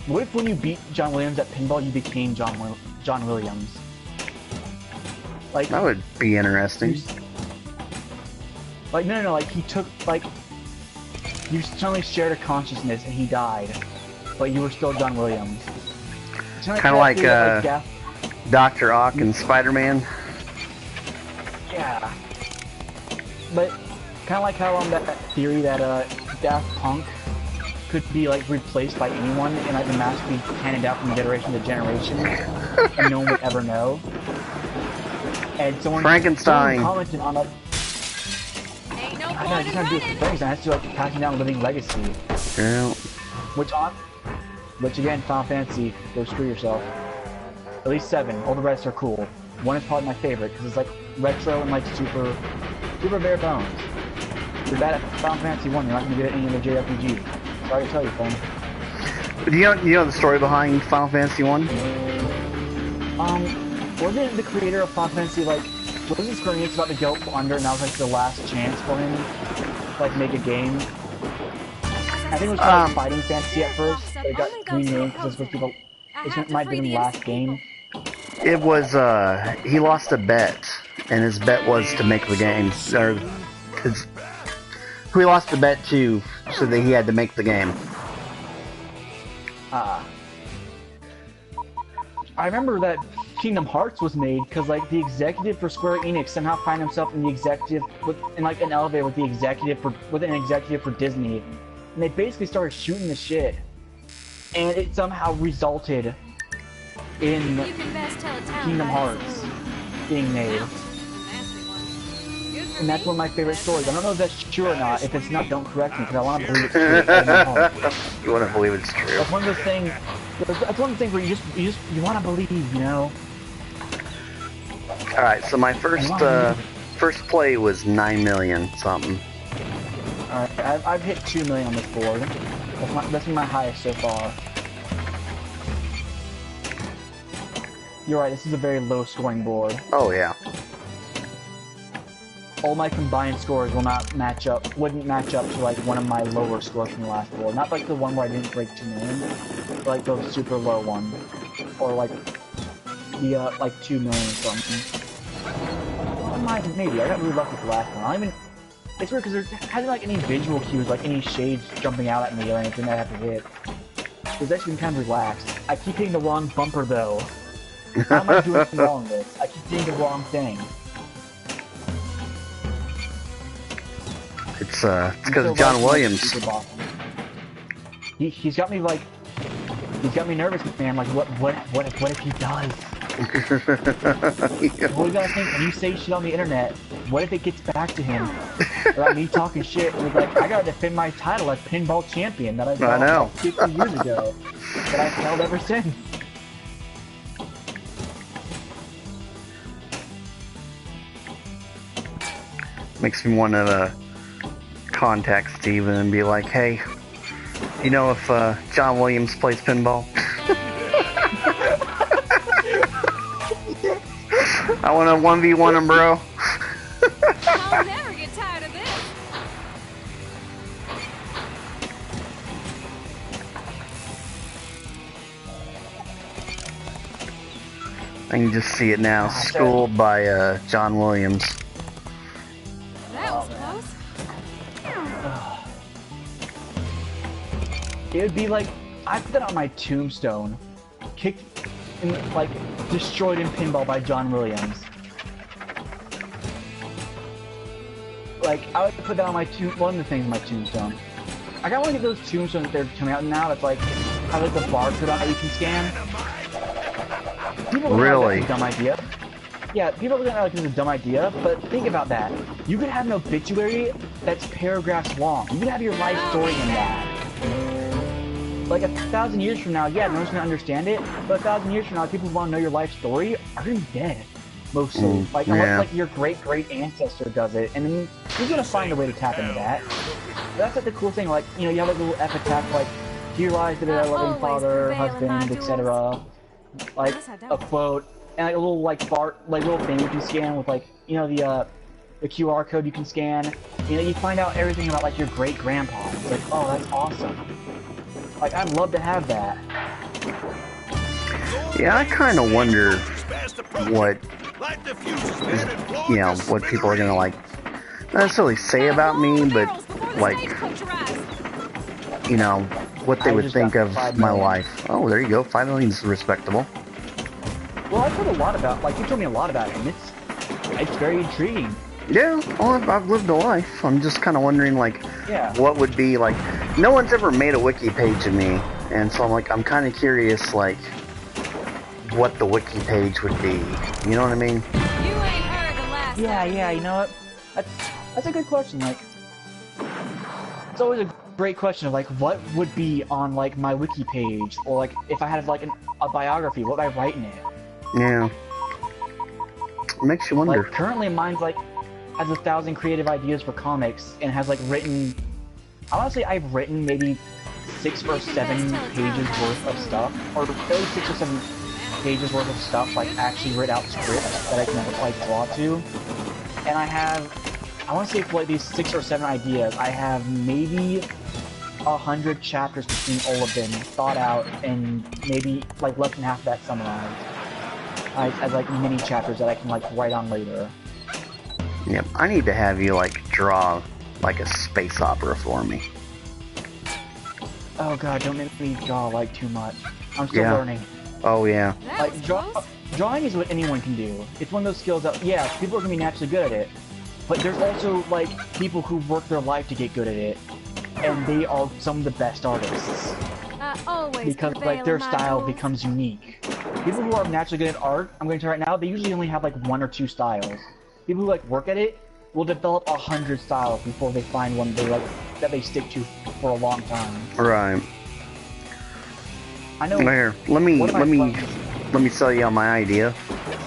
What if when you beat John Williams at pinball, you became John Williams? Like That would be interesting. Like no, like he took like you suddenly shared a consciousness and he died, but you were still John Williams. Kind of like Dr. Ock and Spider-Man. Yeah, but kind of like how that theory that Daft Punk could be like replaced by anyone and like the mask be handed out from generation to generation and no one would ever know. And someone commented on like, Ain't no I point just in have to do it running. for things. I have to like passing down a living legacy. Yeah. Which again, Final Fantasy, go screw yourself. At least 7. All the rest are cool. 1 is probably my favorite because it's like retro and like super bare bones. If you're bad at Final Fantasy 1, you're not gonna get it in any other JRPG. Sorry to tell you, friend. Do you know the story behind Final Fantasy 1? Wasn't the creator of Final Fantasy like, wasn't Square Enix about to go under and that was like the last chance for him to like make a game? I think it was called Fighting Fantasy at first, but it got renamed because it was supposed to be it might be the last game. It was, he lost a bet, and his bet was to make the game, or, who he lost the bet to, so that he had to make the game. I remember that Kingdom Hearts was made because like the executive for Square Enix somehow found himself in the executive in like an elevator with an executive for Disney, and they basically started shooting the shit, and it somehow resulted in Kingdom Hearts being made. And that's one of my favorite stories. I don't know if that's true or not. If it's not, don't correct me because I want to believe it's true. You want to believe it's true. That's one of those things. That's one of the things where you want to believe, you know. All right, so my first play was 9 million something. All right, I've hit 2 million on this board. That's my highest so far. You're right. This is a very low scoring board. Oh yeah. All my combined scores wouldn't match up to like one of my lower scores from the last board. Not like the one where I didn't break 2 million, but like the super low one, or like the like 2 million or something. Maybe I got really lucky with the last one. I don't even. It's weird because there hasn't like any visual cues, like any shades jumping out at me or anything that I have to hit. It's actually been kind of relaxed. I keep hitting the wrong bumper though. How am I doing wrong this? I keep doing the wrong thing. It's because of John Williams. He's got me like, he's got me nervous, man. Like, what if he does? What you gotta think, when you say shit on the internet, what if it gets back to him about me talking shit and he's like, I gotta defend my title as pinball champion that I got know. like 50 years ago, that I've held ever since. Makes me want to contact Steven and be like, hey, you know if John Williams plays pinball? I want to 1v1 him, bro. I'll never get tired of this. I can just see it now. Schooled by John Williams. That was close. It would be like, I put that on my tombstone. Kicked, in, like, destroyed in pinball by John Williams. Like, I would put that on my one of the things on my tombstone. I got one of those tombstones that they're coming out now that's like, have like the barcode on it you can scan. People look Really? like that's a dumb idea. Yeah, people look at it like it's a dumb idea, but think about that. You could have an obituary that's paragraphs long. You could have your life story in that. Like 1,000 years from now, yeah, no one's gonna understand it, but 1,000 years from now, people who want to know your life story are gonna be dead. Mostly. Like, unless like your great-great ancestor does it, and then you're gonna find a way to tap into that. But that's like the cool thing, like, you know, you have like a little epitaph, like, here lies the loving father, husband, etc. Like, a quote, and like a little, like, little thing you can scan with, like, you know, the QR code you can scan. You know, you find out everything about, like, your great-grandpa. It's like, oh, that's awesome. Like, I'd love to have that. Yeah, I kind of wonder what, you know, what people are gonna, like, not necessarily say about me, but, like, you know, what they would think of my life. Oh, there you go, 5 million is respectable. Well, I've heard a lot about, like, you told me a lot about it, and it's very intriguing. Yeah, well, I've lived a life. I'm just kind of wondering, like, what would be, like, no one's ever made a wiki page of me, and so I'm kind of curious, like, what the wiki page would be. You know what I mean? You ain't heard the last Yeah, you know what? That's a good question, like, it's always a great question of, like, what would be on, like, my wiki page, or, like, if I had, like, a biography, what would I write in it? Yeah. It makes you wonder. Like, currently mine's, like, has 1,000 creative ideas for comics, and has, like, written, I want to say I've written maybe 6 or 7 pages worth of stuff, or maybe 6 or 7 pages worth of stuff, like, actually written out scripts that I can, like, draw to. And I want to say for, like, these 6 or 7 ideas, I have maybe 100 chapters between all of them thought out, and maybe, like, less than half of that summarized. As, like, mini chapters that I can, like, write on later. Yep, I need to have you, like, draw, like, a space opera for me. Oh god, don't make me draw, like, too much. I'm still learning. Oh, yeah. Like, drawing is what anyone can do. It's one of those skills that, yeah, people are gonna be naturally good at it. But there's also, like, people who work their life to get good at it. And they are some of the best artists. Because, like, their style becomes unique. People who are naturally good at art, I'm going to tell you right now, they usually only have, like, 1 or 2 styles. People who, like, work at it will develop 100 styles before they find one they, like, that they stick to for a long time. Right. I know. Here, let me sell you on my idea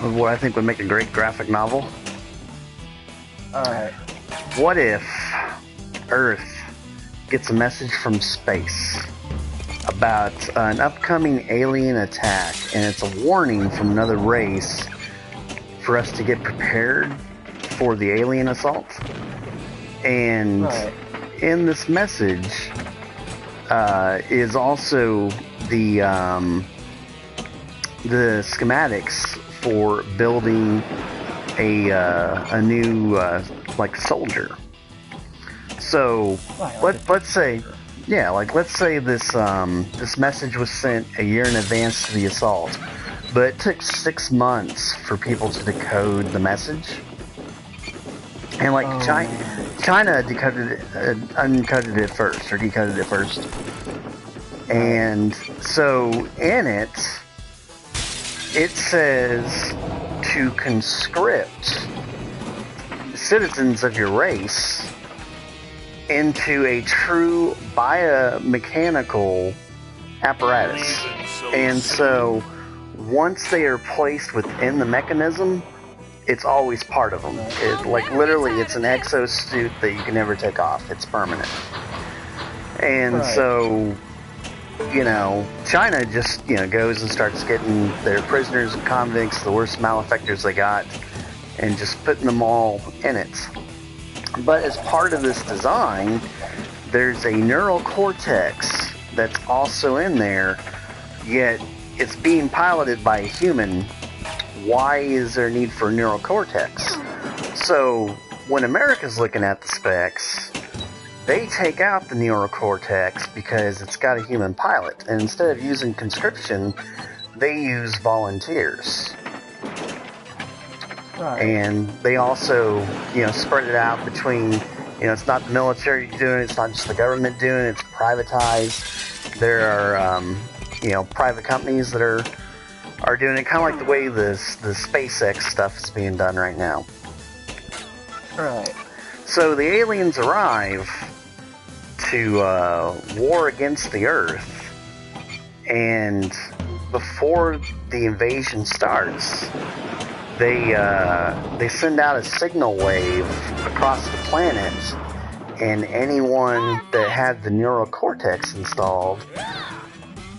of what I think would make a great graphic novel. Alright. What if Earth gets a message from space about an upcoming alien attack, and it's a warning from another race for us to get prepared for the alien assault? And in this message is also the schematics for building a new like soldier. So let's say this message was sent a year in advance to the assault, but it took 6 months for people to decode the message. And like China uncoded it first. And so in it, it says to conscript citizens of your race into a true biomechanical apparatus. And so, once they are placed within the mechanism, it's always part of them. Like, literally, it's an exosuit that you can never take off. It's permanent. And so, you know, China just, you know, goes and starts getting their prisoners and convicts, the worst malefactors they got, and just putting them all in it. But as part of this design, there's a neural cortex that's also in there, yet it's being piloted by a human. Why is there a need for neural cortex? So, when America's looking at the specs, they take out the neural cortex because it's got a human pilot. And instead of using conscription, they use volunteers. Right. And they also, you know, spread it out between, you know, it's not the military doing it, it's not just the government doing it, it's privatized. There are, you know, private companies that are doing it, kind of like the way the SpaceX stuff is being done right now. Right. So the aliens arrive to war against the Earth, and before the invasion starts, they send out a signal wave across the planet, and anyone that had the neural cortex installed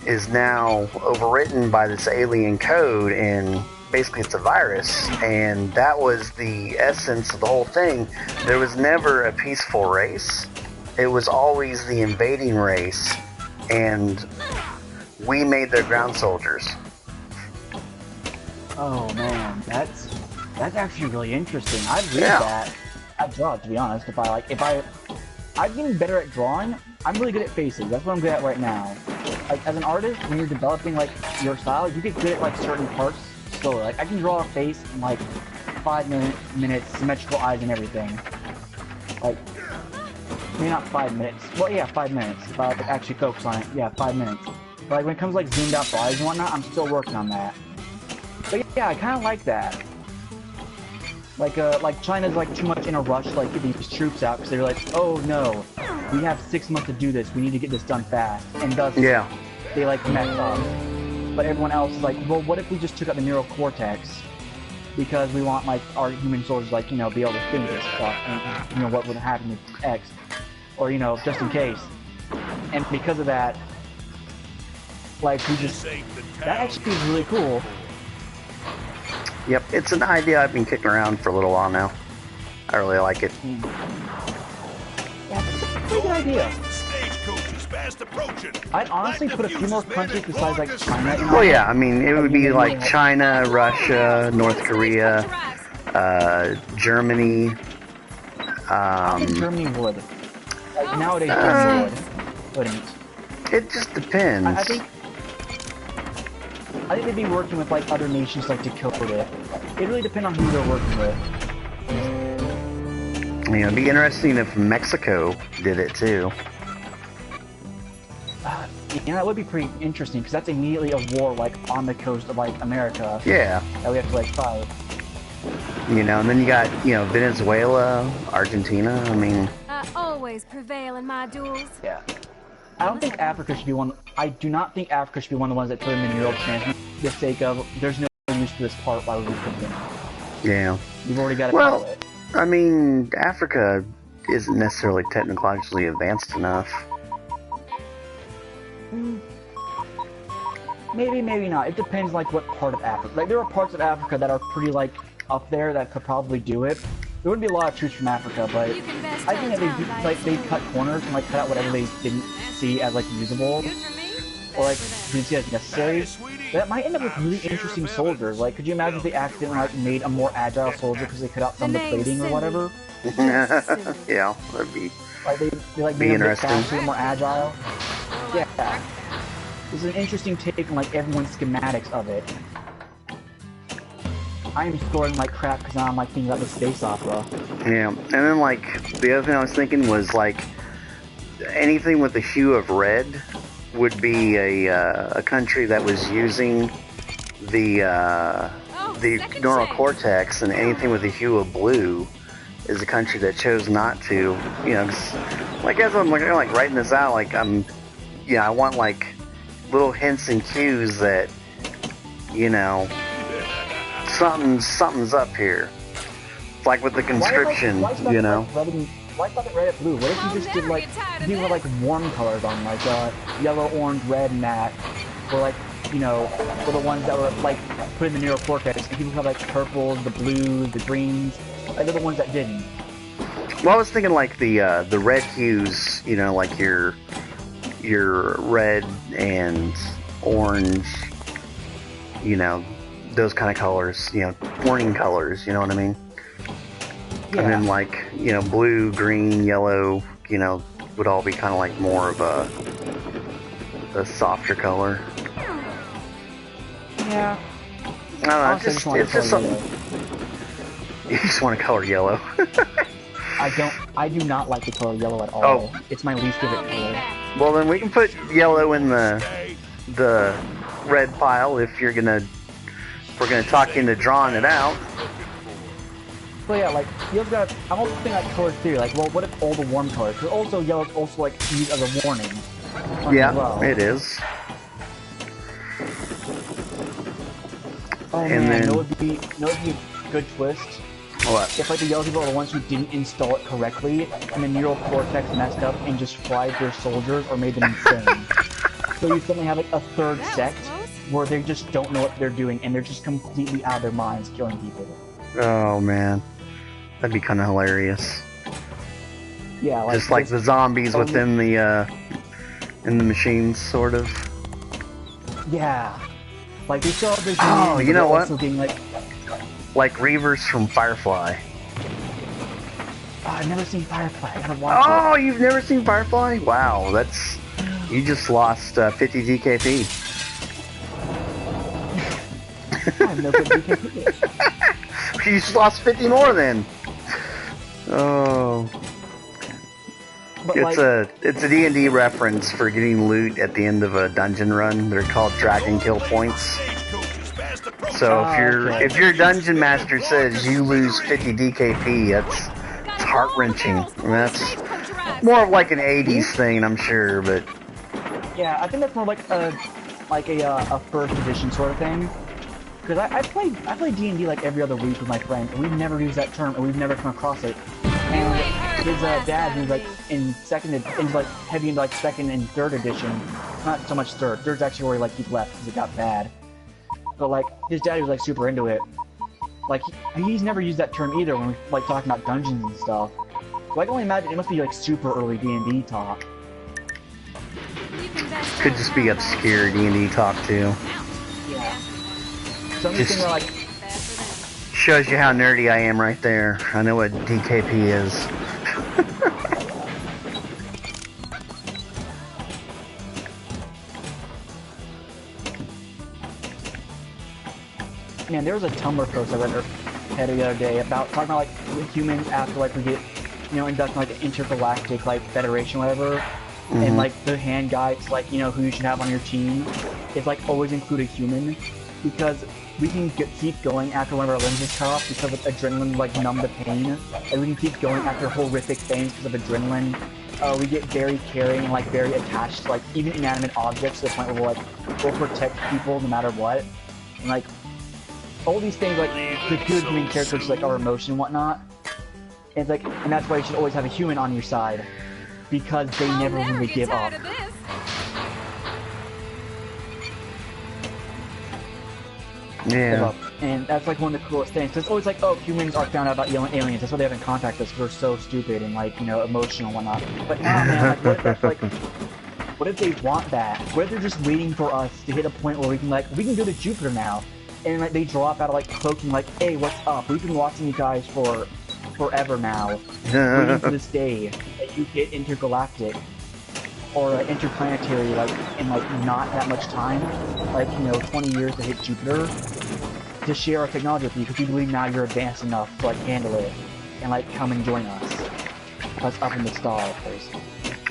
is now overwritten by this alien code, and basically it's a virus. And that was the essence of the whole thing. There was never a peaceful race. It was always the invading race, and we made their ground soldiers. Oh man, that's actually really interesting. I'd read that. I'd draw it, to be honest. I'm getting better at drawing. I'm really good at faces. That's what I'm good at right now. Like, as an artist, when you're developing like your style, you get good at like certain parts slowly. Like, I can draw a face in like 5 minutes, symmetrical eyes and everything. Like, maybe not 5 minutes. Well, yeah, 5 minutes. If I actually focus on it, yeah, 5 minutes. But like when it comes to like zoomed out eyes and whatnot, I'm still working on that. But yeah, I kind of like that. Like China's like too much in a rush to like get these troops out because they're like, oh no, we have 6 months to do this. We need to get this done fast, and thus they like mess up. But everyone else is like, well, what if we just took out the neural cortex because we want like our human soldiers like, you know, be able to think this stuff, and you know what would happen if X, or you know, just in case. And because of that, like we just that actually is really cool. Yep, it's an idea I've been kicking around for a little while now. I really like it. Yeah, it's a pretty good idea. I'd honestly put a few more countries besides like China. Well, yeah, I mean, it would be like China, Russia, North Korea, Germany. I think Germany would. Like, nowadays, Germany wouldn't. It just depends. I think they'd be working with like other nations like Dakota. It really depends on who they're working with. You know, it'd be interesting if Mexico did it too. Yeah, that would be pretty interesting because that's immediately a war like on the coast of like America. Yeah. That we have to like fight. You know, and then you got, you know, Venezuela, Argentina. I mean, I always prevail in my duels. Yeah. I don't think Africa should be one. I do not think Africa should be one of the ones that put in the neural transmitter for the sake of there's no use for this part. Why would we put it in? Yeah. You've already got it. Well, I mean, Africa isn't necessarily technologically advanced enough. Maybe, maybe not. It depends, like, what part of Africa. Like, there are parts of Africa that are pretty, like, up there that could probably do it. There wouldn't be a lot of troops from Africa, but I think that they cut corners and, like, cut out whatever they didn't see as, like, usable. Or, like, didn't see as necessary. That might end up with really interesting soldiers. Like, could you imagine if they accidentally, like, made a more agile soldier because they cut out some of the plating or whatever? Yeah, that'd be... Like, they like, made them a bit faster, more agile. Yeah. This is an interesting take on, like, everyone's schematics of it. I am scoring like crap because now I'm, like, thinking about the space opera. Yeah, and then, like, the other thing I was thinking was, like, anything with the hue of red would be a country that was using the neural cortex and anything with a hue of blue is a country that chose not to. You know, 'cause, like as I'm like writing this out, like I want like little hints and cues that, you know, something's up here. It's like with the conscription, you know. Why not red and blue? What if you just did like you were like warm colors on like yellow, orange, red, and that, or like you know, were the ones that were like put in the neural cortex, and people have like purples, the blues, the greens. Like they're the ones that didn't. Well, I was thinking like the red hues, you know, like your red and orange, you know, those kind of colors, you know, warning colors, you know what I mean? Yeah. And then like, you know, blue, green, yellow, you know, would all be kind of like more of a softer color. Yeah. I don't know, it's just something. You just want to color yellow. I do not like the color yellow at all. Oh. It's my least favorite color. Well, then we can put yellow in the red pile if we're gonna talk into drawing it out. But yeah, like yellow's got. I'm also thinking like color theory. Like, well, what if all the warm colors? Because also yellow's also like used as a warning. Yeah, well. it is. Oh and man, then, it would be a good twist. What? If like the yellow people are the ones who didn't install it correctly, and the neural cortex messed up and just fried their soldiers or made them insane. So you suddenly have like a third sect where they just don't know what they're doing and they're just completely out of their minds killing people. Oh man, that'd be kind of hilarious. Yeah, like just like the zombies within the in the machines, sort of. Yeah, like they still have their. Oh, you know what? Being like Reavers from Firefly. Oh, I've never seen Firefly. I gotta watch it. Oh, you've never seen Firefly? Wow, that's you just lost 50 DKP. I have no good DKP. You just lost 50 more then. Oh. But it's a D&D reference for getting loot at the end of a dungeon run. They're called Dragon Kill Points. So if your dungeon master says you lose 50 DKP, that's heart-wrenching. I mean, that's more of like an 80s thing, I'm sure, but yeah, I think that's more like a first edition sort of thing. Because I play D&D like every other week with my friends, and we've never used that term, and we've never come across it. And his dad, who's like in heavy into like second and third edition, not so much third. Third's actually where he left because it got bad. But like his dad was like super into it. Like he's never used that term either when we like talking about dungeons and stuff. So I can only imagine it must be like super early D&D talk. Could just be obscure D&D talk too. Yeah. So I'm just thinking like shows you how nerdy I am right there. I know what DKP is. Man, there was a Tumblr post I read the other day about talking about like humans after like we get, you know, inducted like an intergalactic like federation, whatever, and like the hand guides like you know who you should have on your team is like always include a human because we can keep going after one of our limbs is cut off because of adrenaline like numb the pain, and we can keep going after horrific things because of adrenaline. We get very caring and like very attached to like even inanimate objects to the point where we'll protect people no matter what, and like. All these things, like, the good human characters, like, our emotion and whatnot. And it's like, and that's why you should always have a human on your side. Because they never really give up. Yeah. And that's, like, one of the coolest things. Because it's always like, oh, humans are found out about aliens. That's why they haven't contacted us, because we're so stupid and, like, you know, emotional and whatnot. But nah, man, like, what if that's, like... What if they want that? What if they're just waiting for us to hit a point where we can go to Jupiter now? And like they drop out of like cloaking, like, "Hey, what's up? We've been watching you guys for forever now, waiting for this day that you get intergalactic or interplanetary, like in like not that much time, like 20 years to hit Jupiter, to share our technology with you because we believe now you're advanced enough to like handle it and like come and join us. Us up in the stars."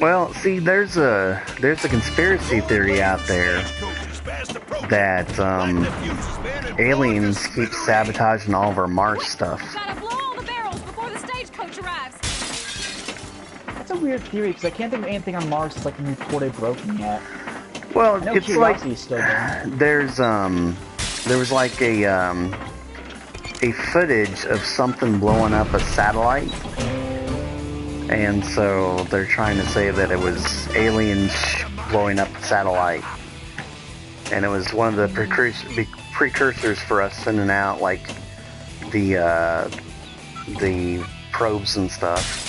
Well, see, there's a conspiracy theory out there that aliens keep sabotaging all of our Mars stuff. Gotta blow all the barrels before the stagecoach arrives. That's a weird theory, because I can't think of anything on Mars that's like reported broken yet. Well, I know it's like Curiosity is still there. there was like a footage of something blowing up a satellite, and so they're trying to say that it was aliens blowing up the satellite, and it was one of the precursors for us sending out like the probes and stuff.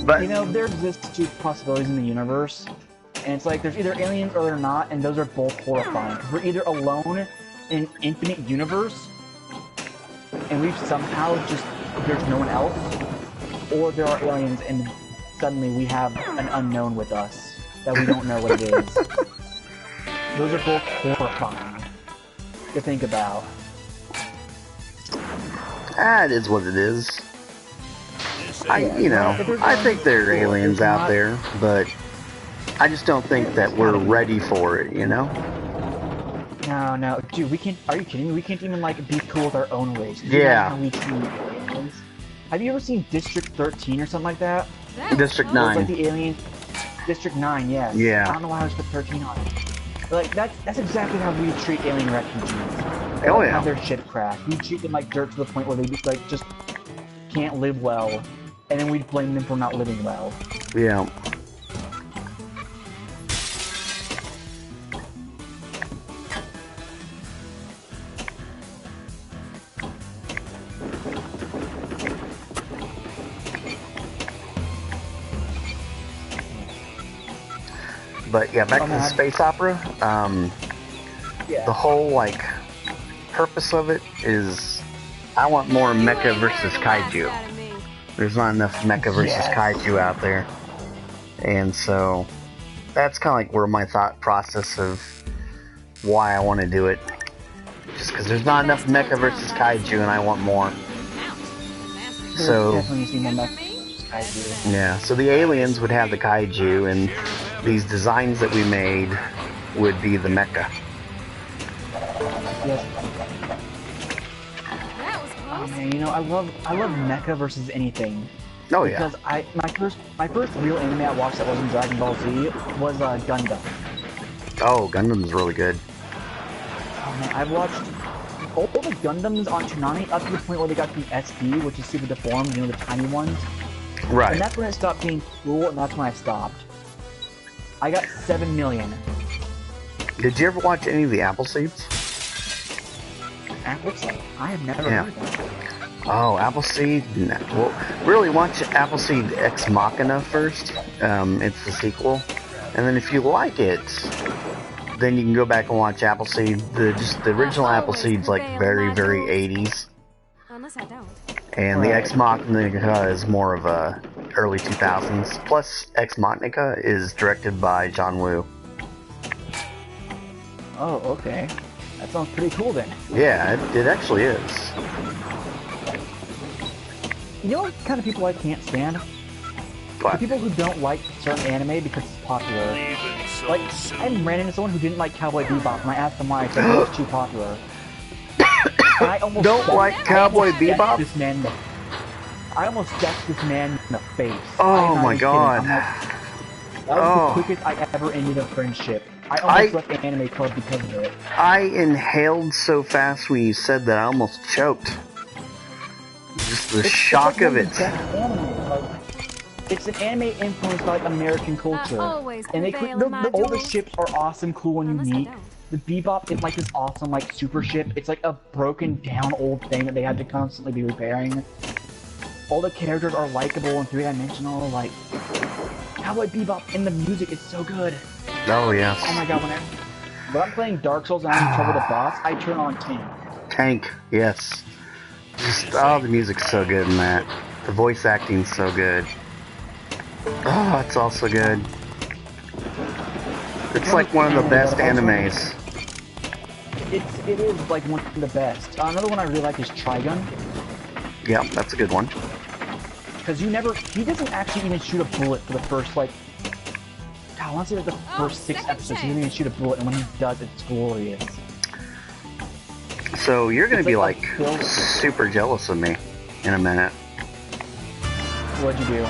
But You know, there exists two possibilities in the universe, and it's like there's either aliens or they're not, and those are both horrifying. Because we're either alone in an infinite universe, and we've somehow just, there's no one else, or there are aliens and suddenly we have an unknown with us that we don't know what it is. Those are both horrifying to think about. it is what it is. I think there are aliens out there, but I just don't think that we're ready for it, you know? No, dude, we can't, are you kidding me? We can't even, like, be cool with our own race. Yeah. How we treat aliens. Have you ever seen District 13 or something like that? District It was 9. like the aliens. District 9, yes. Yeah. I don't know why I was put 13 on it. But, like, that's exactly how we treat alien refugees. They Oh, like, yeah. have their shit crashed. We treat them like dirt to the point where they, like, just can't live well. And then we blame them for not living well. Yeah. But yeah, back to the space opera. The whole like purpose of it is, I want more mecha versus kaiju. There's not enough mecha versus kaiju out there, and so that's kind of like where my thought process of why I want to do it. Just because there's not enough mecha versus kaiju, and I want more. So Definitely see more mecha versus kaiju. yeah, so the aliens would have the kaiju, and these designs that we made would be the mecha. Yes. That was Oh close. man, you know, I love mecha versus anything. Oh yeah. Because my first real anime I watched that wasn't Dragon Ball Z was Gundam. Oh, Gundam's really good. Oh man, I've watched all the Gundams on Toonami up to the point where they got the SD, which is super deformed, you know, the tiny ones. Right. And that's when it stopped being cool, and that's when I stopped. I got 7 million. Did you ever watch any of the Appleseeds? Appleseed? I have never Yeah. heard of that. Oh, Appleseed? No. Well, really watch Appleseed Ex Machina first. It's the sequel. And then if you like it, then you can go back and watch Appleseed. The original Appleseed's like very, very 80s. Unless I don't. And the Ex Machina is more of a early 2000s. Plus, Ex Machina is directed by John Woo. Oh, okay. That sounds pretty cool then. Yeah, it actually is. You know what kind of people I can't stand? The But people who don't like certain anime because it's popular. Like, I ran into someone who didn't like Cowboy Bebop, and I asked them why. I said it was too popular. And I almost don't like Cowboy Bebop? This man, I almost decked this man in the face. Oh I'm not my even God. kidding. That was the quickest I ever ended a friendship. I almost left the anime club because of it. I inhaled so fast when you said that I almost choked. Just the shock of it. It's an anime influenced by like, American culture. always And prevail in my all the duels. ships are awesome, cool, and Unless I unique. don't. The Bebop is like this awesome, like, super ship. It's like a broken down old thing that they had to constantly be repairing. All the characters are likable and three-dimensional, like... Cowboy Bebop, and the music is so good. Oh yes. Oh my god, when I'm playing Dark Souls and I'm in trouble with a boss, I turn on Tank. Tank, yes. Just the music's so good in that. The voice acting's so good. Oh, it's also good. It's like one of the best animes. It is like one of the best. Another one I really like is Trigun. Yep, that's a good one. Because he doesn't actually even shoot a bullet for the first, like, God, I want to say like the first 6 episodes, he doesn't even shoot a bullet, and when he does, it's glorious. So you're gonna It's be like like super jealous of me in a minute. What'd you do?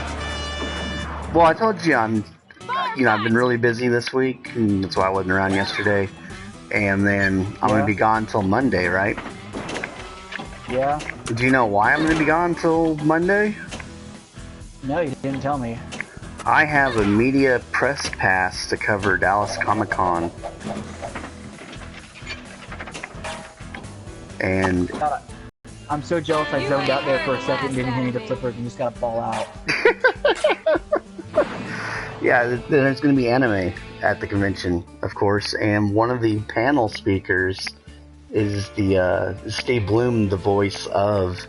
Well, I told you I've been really busy this week, and that's why I wasn't around yesterday. And then I'm gonna be gone till Monday, right? Yeah? Do you know why I'm gonna be gone till Monday? No, you didn't tell me. I have a media press pass to cover Dallas Comic-Con. And God, I'm so jealous I zoned out there for a second, didn't hear the flippers, and just gotta fall out. yeah, there's going to be anime at the convention, of course, and one of the panel speakers is the Steve Bloom, the voice of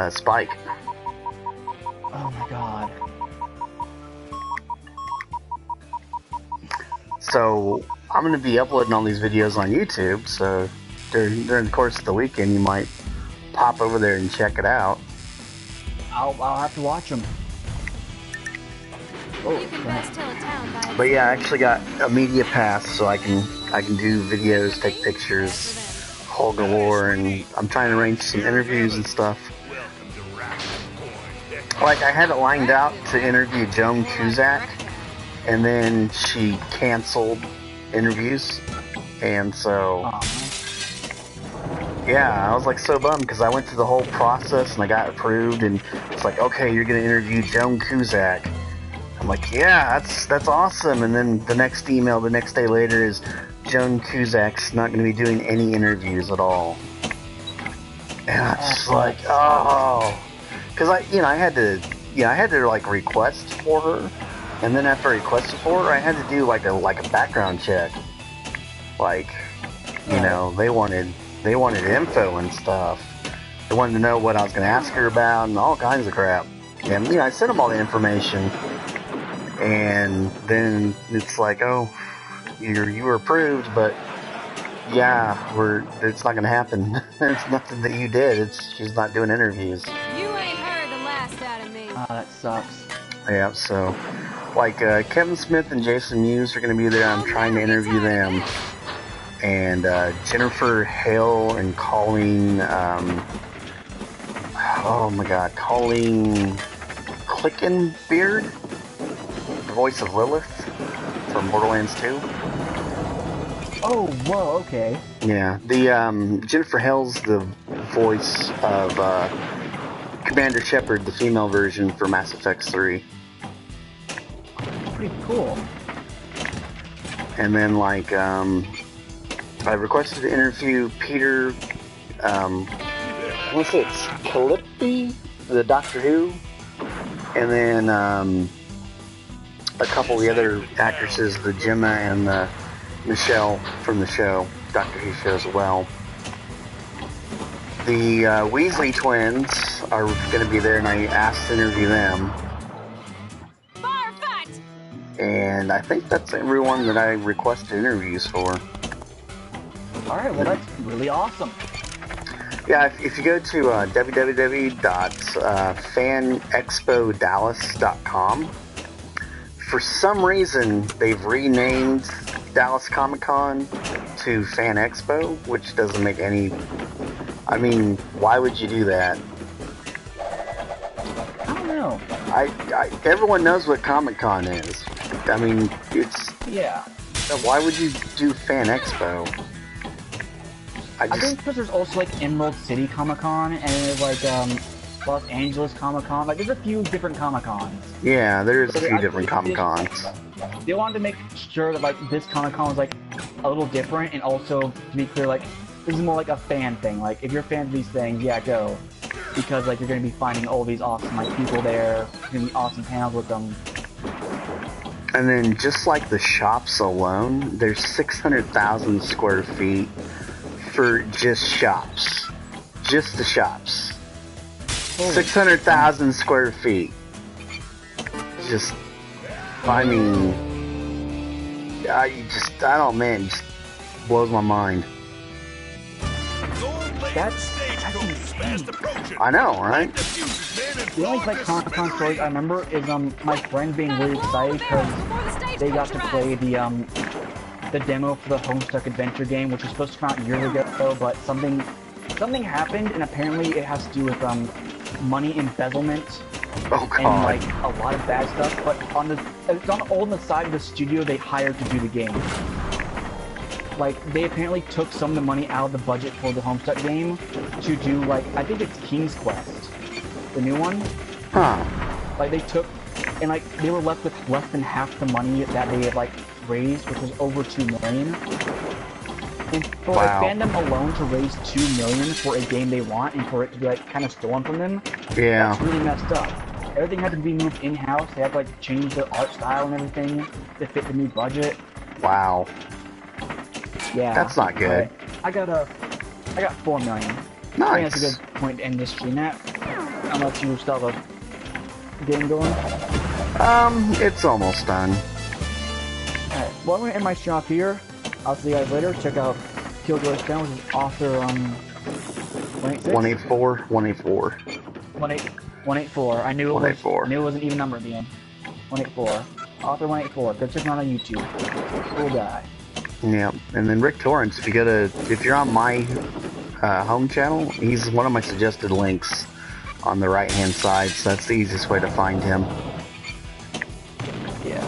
Spike. Oh my god. So I'm going to be uploading all these videos on YouTube, so during the course of the weekend you might pop over there and check it out. I'll have to watch them. You can best tell a town by But yeah, I actually got a media pass, so I can do videos, take pictures, whole galore, and I'm trying to arrange some interviews and stuff. Like, I had it lined out to interview Joan Cusack, and then she canceled interviews, and so yeah, I was like so bummed because I went through the whole process and I got approved, and it's like, okay, you're gonna interview Joan Cusack. I'm like, yeah, that's awesome. And then the next email the next day later is Joan Cusack's not gonna be doing any interviews at all. And I was just like, oh, because I had to like request for her, and then after I requested for her, I had to do like a background check. Like, you know, they wanted info and stuff. They wanted to know what I was going to ask her about and all kinds of crap. And I sent them all the information, and then it's like, oh, you were approved, but yeah, it's not going to happen. It's nothing that you did. She's not doing interviews. You ain't heard the last out of me. That sucks. Yeah, so like Kevin Smith and Jason Mewes are going to be there. I'm trying to interview them. And Jennifer Hale and Colleen, oh my god, Colleen Clickenbeard, the voice of Lilith from Borderlands 2. Oh, whoa, okay. Yeah, the Jennifer Hale's the voice of Commander Shepard, the female version for Mass Effect 3. Pretty cool. And then like I requested to interview Peter, I want to say it's Calippi, the Doctor Who, and then a couple of the other actresses, the Gemma and the Michelle from the show, Doctor Who show as well. The Weasley twins are going to be there, and I asked to interview them. And I think that's everyone that I requested interviews for. Alright, well that's really awesome. Yeah, if you go to www.fanexpodallas.com, for some reason they've renamed Dallas Comic Con to Fan Expo, which doesn't make any... I mean, why would you do that? I don't know. Everyone knows what Comic Con is. I mean, it's... Yeah. Why would you do Fan Expo? I think because there's also like Emerald City Comic Con and there's like Los Angeles Comic Con. Like there's a few different Comic Cons. Yeah, there's a few different Comic Cons. They wanted to make sure that like this Comic Con was like a little different, and also to be clear, like this is more like a fan thing. Like if you're a fan of these things, yeah, go, because like you're gonna be finding all these awesome like people there. There's gonna be awesome panels with them. And then just like the shops alone, there's 600,000 square feet for just shops. Just the shops. 600,000 square feet. Just, I mean, it just blows my mind. That's insane. I know, right? The only like con stories I remember is my friend being really excited because they got to play the demo for the Homestuck Adventure game, which was supposed to come out years ago, but something happened, and apparently it has to do with money embezzlement Oh god. and like a lot of bad stuff. But it's on the side of the studio they hired to do the game. Like they apparently took some of the money out of the budget for the Homestuck game to do like I think it's King's Quest, the new one. Huh. Like they took and like they were left with less than half the money that they had like raised, which was over $2 million. And for like fandom alone to raise $2 million for a game they want and for it to be like kind of stolen from them, Yeah. that's really messed up. Everything had to be moved in-house. They had to like change the art style and everything to fit the new budget. Wow. Yeah. That's not good. I got $4 million. Nice. I think that's a good point to end this stream at. Unless you still have a game going. It's almost done. Alright, well I'm gonna end my stream off here. I'll see you guys later. Check out Killjoy's channel, which is author 184. 184. 184. I knew it 184. was. I knew it was an even number at the end. 184. Author 184. Go check him out on YouTube. Cool guy. Yeah, and then Rick Torrance. If you're on my home channel, he's one of my suggested links on the right hand side. So that's the easiest way to find him. Yeah.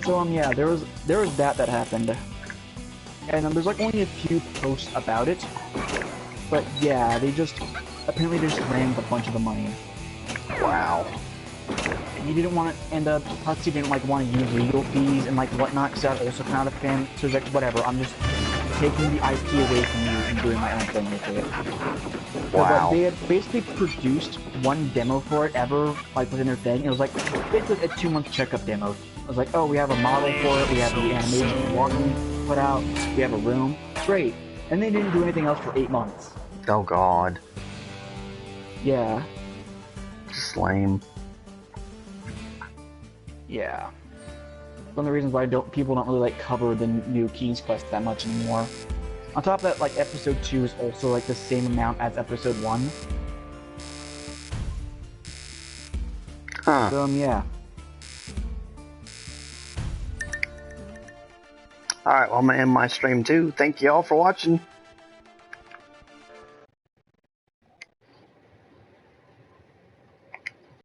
So yeah, there was that happened, and there's like only a few posts about it, but yeah, they just ran with a bunch of the money. Wow. And he didn't want to, and Hutzy didn't like want to use legal fees and like whatnot, because I'm also kind of a fan. So he's like, whatever, I'm just taking the IP away from you and doing my own thing with it. Wow. But they had basically produced one demo for it ever, like within their thing. It was like basically a 2-month checkup demo. I was like, oh, we have a model for it, we have the animation walking put out, we have a room. Great. And they didn't do anything else for 8 months. Oh god. Yeah. Just lame. Yeah. One of the reasons why people don't really like cover the new King's Quest that much anymore. On top of that, like episode 2 is also like the same amount as episode 1. Huh. So yeah. Alright, well I'm gonna end my stream too. Thank you all for watching.